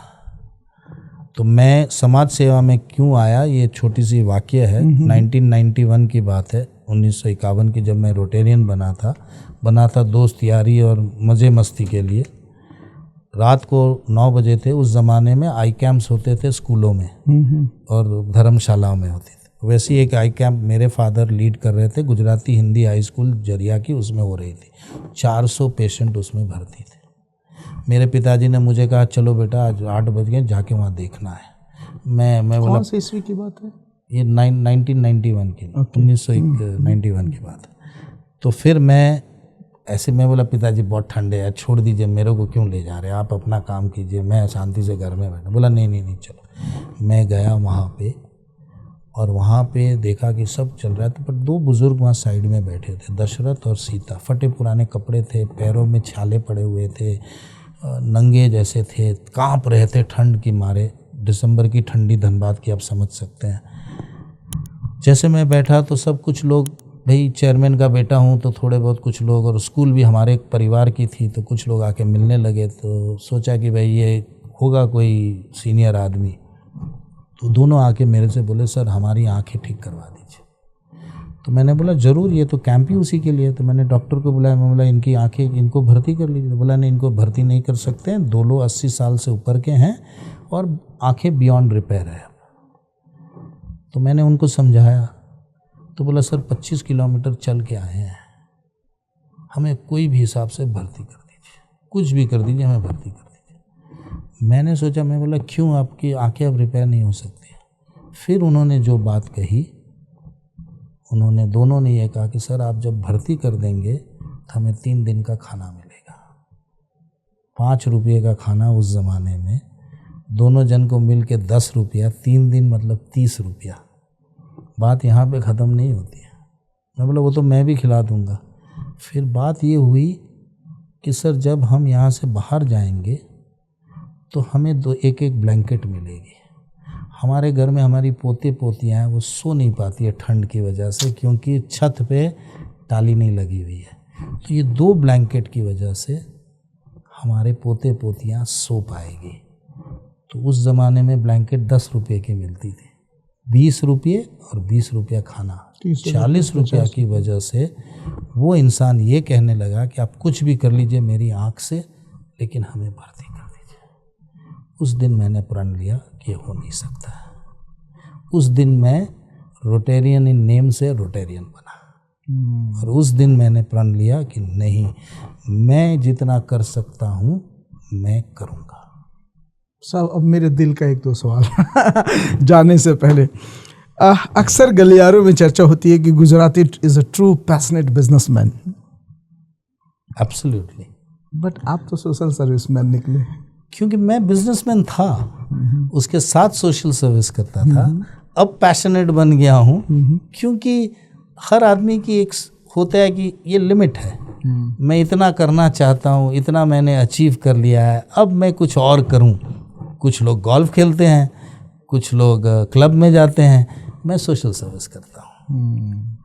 तो मैं समाज सेवा में क्यों आया, ये छोटी सी वाकया है। 1991 की बात है, 1951 की, जब मैं रोटेरियन बना था दोस्त यारी और मज़े मस्ती के लिए। रात को 9 बजे थे। उस ज़माने में आई कैंप्स होते थे स्कूलों में और धर्मशालाओं में होते थे। वैसे ही एक आई कैंप मेरे फादर लीड कर रहे थे, गुजराती हिंदी हाई स्कूल जरिया की, उसमें हो रही थी। 400 पेशेंट उसमें भर्ती थे। मेरे पिताजी ने मुझे कहा चलो बेटा आज 8 बज गए, जाके वहाँ देखना है। मैं बोला कौन सी ईस्वी की बात है? ये 1991 की 1991 की बात है। तो फिर मैं बोला पिताजी बहुत ठंडे है, छोड़ दीजिए, मेरे को क्यों ले जा रहे हैं, आप अपना काम कीजिए, मैं शांति से घर में बैठा। बोला नहीं चलो। मैं गया वहाँ पे और वहाँ पे देखा कि सब चल रहा था, पर 2 बुज़ुर्ग वहाँ साइड में बैठे थे, दशरथ और सीता। फटे पुराने कपड़े थे, पैरों में छाले पड़े हुए थे, नंगे जैसे थे, कांप रहे थे ठंड की मारे। दिसंबर की ठंडी धनबाद की आप समझ सकते हैं। जैसे मैं बैठा तो सब कुछ लोग, भाई चेयरमैन का बेटा हूँ तो थोड़े बहुत कुछ लोग, और स्कूल भी हमारे एक परिवार की थी, तो कुछ लोग आके मिलने लगे। तो सोचा कि भाई ये होगा कोई सीनियर आदमी। तो दोनों आके मेरे से बोले सर हमारी आंखें ठीक करवा दीजिए। तो मैंने बोला ज़रूर, ये तो कैंप ही उसी के लिए। तो मैंने डॉक्टर को बुलाया, मैं बोला इनकी आंखें, इनको भर्ती कर लीजिए। बोला नहीं, इनको भर्ती नहीं कर सकते हैं, 2 लोग 80 साल से ऊपर के हैं और आंखें बियॉन्ड रिपेयर है। तो मैंने उनको समझाया। तो बोला सर 25 किलोमीटर चल के आए हैं, हमें कोई भी हिसाब से भर्ती कर दीजिए, कुछ भी कर दीजिए, हमें भर्ती कर दीजिए। मैंने सोचा, मैं बोला क्यों, आपकी आंखें अब रिपेयर नहीं हो सकती? फिर उन्होंने जो बात कही, उन्होंने दोनों ने ये कहा कि सर आप जब भर्ती कर देंगे तो हमें 3 दिन का खाना मिलेगा। 5 रुपये का खाना उस ज़माने में, दोनों जन को मिल के 10 रुपया, 3 दिन मतलब 30 रुपया। बात यहाँ पे ख़त्म नहीं होती है। मैं बोला वो तो मैं भी खिला दूँगा। फिर बात ये हुई कि सर जब हम यहाँ से बाहर जाएंगे तो हमें एक ब्लैंकेट मिलेगी। हमारे घर में हमारी पोते पोतियाँ हैं, वो सो नहीं पाती है ठंड की वजह से, क्योंकि छत पे टाली नहीं लगी हुई है। तो ये 2 ब्लैंकेट की वजह से हमारे पोते पोतियाँ सो पाएगी। तो उस ज़माने में ब्लैंकेट 10 रुपये की मिलती थी, 20 रुपये और 20 रुपया खाना, 40 रुपया की वजह से वो इंसान ये कहने लगा कि आप कुछ भी कर लीजिए मेरी आँख से, लेकिन हमें भर्ती कर दीजिए। उस दिन मैंने प्रण लिया कि ये हो नहीं सकता है। उस दिन मैं रोटेरियन इन नेम से रोटेरियन बना। और उस दिन मैंने प्रण लिया कि नहीं, मैं जितना कर सकता हूँ मैं करूँगा। साहब अब मेरे दिल का 1-2 सवाल जाने से पहले, अक्सर गलियारों में चर्चा होती है कि Gujarati is a true passionate businessman. Absolutely. But आप तो सोशल सर्विसमैन निकले। क्योंकि मैं बिजनेसमैन था, उसके साथ सोशल सर्विस करता था। अब पैशनेट बन गया हूँ, क्योंकि हर आदमी की एक होता है कि ये लिमिट है, मैं इतना करना चाहता हूँ, इतना मैंने अचीव कर लिया है, अब मैं कुछ और करूँ। कुछ लोग गोल्फ खेलते हैं, कुछ लोग क्लब में जाते हैं, मैं सोशल सर्विस करता हूँ।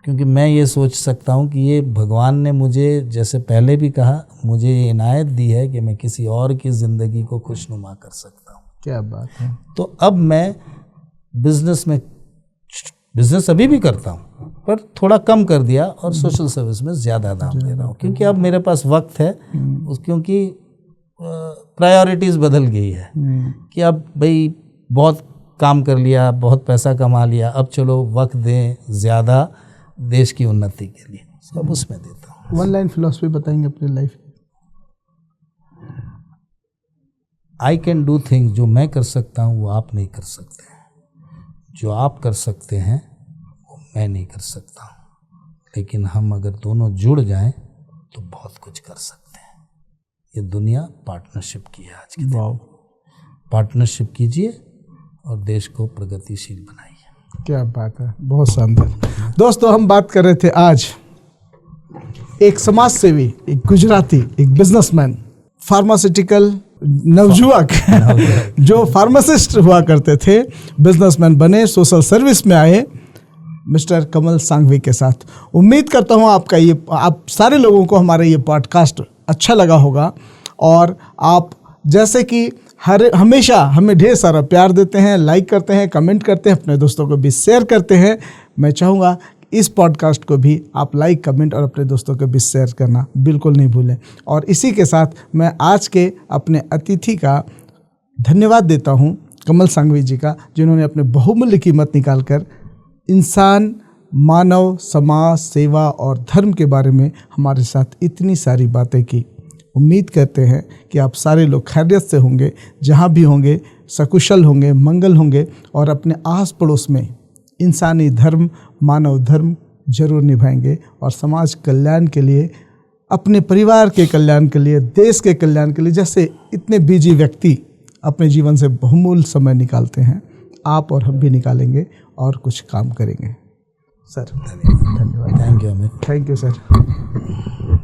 क्योंकि मैं ये सोच सकता हूँ कि ये भगवान ने मुझे, जैसे पहले भी कहा, मुझे ये इनायत दी है कि मैं किसी और की ज़िंदगी को खुशनुमा कर सकता हूँ। क्या बात है। तो अब मैं बिज़नेस अभी भी करता हूँ, पर थोड़ा कम कर दिया और सोशल सर्विस में ज़्यादा दाम दे रहा हूँ, क्योंकि अब मेरे पास वक्त है, क्योंकि प्रायोरिटीज़ बदल गई है कि अब भाई बहुत काम कर लिया, बहुत पैसा कमा लिया, अब चलो वक्त दें ज़्यादा देश की उन्नति के लिए, सब उसमें देता हूँ। 1 लाइन फिलॉसफी बताएंगे अपनी लाइफ की? आई कैन डू थिंग्स, जो मैं कर सकता हूँ वो आप नहीं कर सकते हैं, जो आप कर सकते हैं वो मैं नहीं कर सकता हूँ, लेकिन हम अगर दोनों जुड़ जाएं तो बहुत कुछ कर सकते हैं। ये दुनिया पार्टनरशिप की है आज के दिन। पार्टनरशिप कीजिए और देश को प्रगतिशील बनाइए। क्या बात है, बहुत शानदार। दोस्तों हम बात कर रहे थे आज एक समाज सेवी, एक गुजराती, एक बिजनेसमैन, फार्मास्यूटिकल नवजुवक जो फार्मासिस्ट हुआ करते थे, बिजनेसमैन बने, सोशल सर्विस में आए, मिस्टर कमल सांघवी के साथ। उम्मीद करता हूँ आप सारे लोगों को हमारा ये पॉडकास्ट अच्छा लगा होगा, और आप जैसे कि हमेशा हमें ढेर सारा प्यार देते हैं, लाइक करते हैं, कमेंट करते हैं, अपने दोस्तों को भी शेयर करते हैं। मैं चाहूँगा इस पॉडकास्ट को भी आप लाइक, कमेंट और अपने दोस्तों के बीच शेयर करना बिल्कुल नहीं भूलें। और इसी के साथ मैं आज के अपने अतिथि का धन्यवाद देता हूँ, कमल सांघवी जी का, जिन्होंने अपने बहुमूल्य कीमत निकालकर इंसान, मानव, समाज, सेवा और धर्म के बारे में हमारे साथ इतनी सारी बातें की। उम्मीद करते हैं कि आप सारे लोग खैरियत से होंगे, जहाँ भी होंगे सकुशल होंगे, मंगल होंगे और अपने आस पड़ोस में इंसानी धर्म, मानव धर्म जरूर निभाएंगे और समाज कल्याण के लिए, अपने परिवार के कल्याण के लिए, देश के कल्याण के लिए, जैसे इतने बिजी व्यक्ति अपने जीवन से बहुमूल्य समय निकालते हैं, आप और हम भी निकालेंगे और कुछ काम करेंगे। सर धन्यवाद। Thank you Amit. Thank you sir.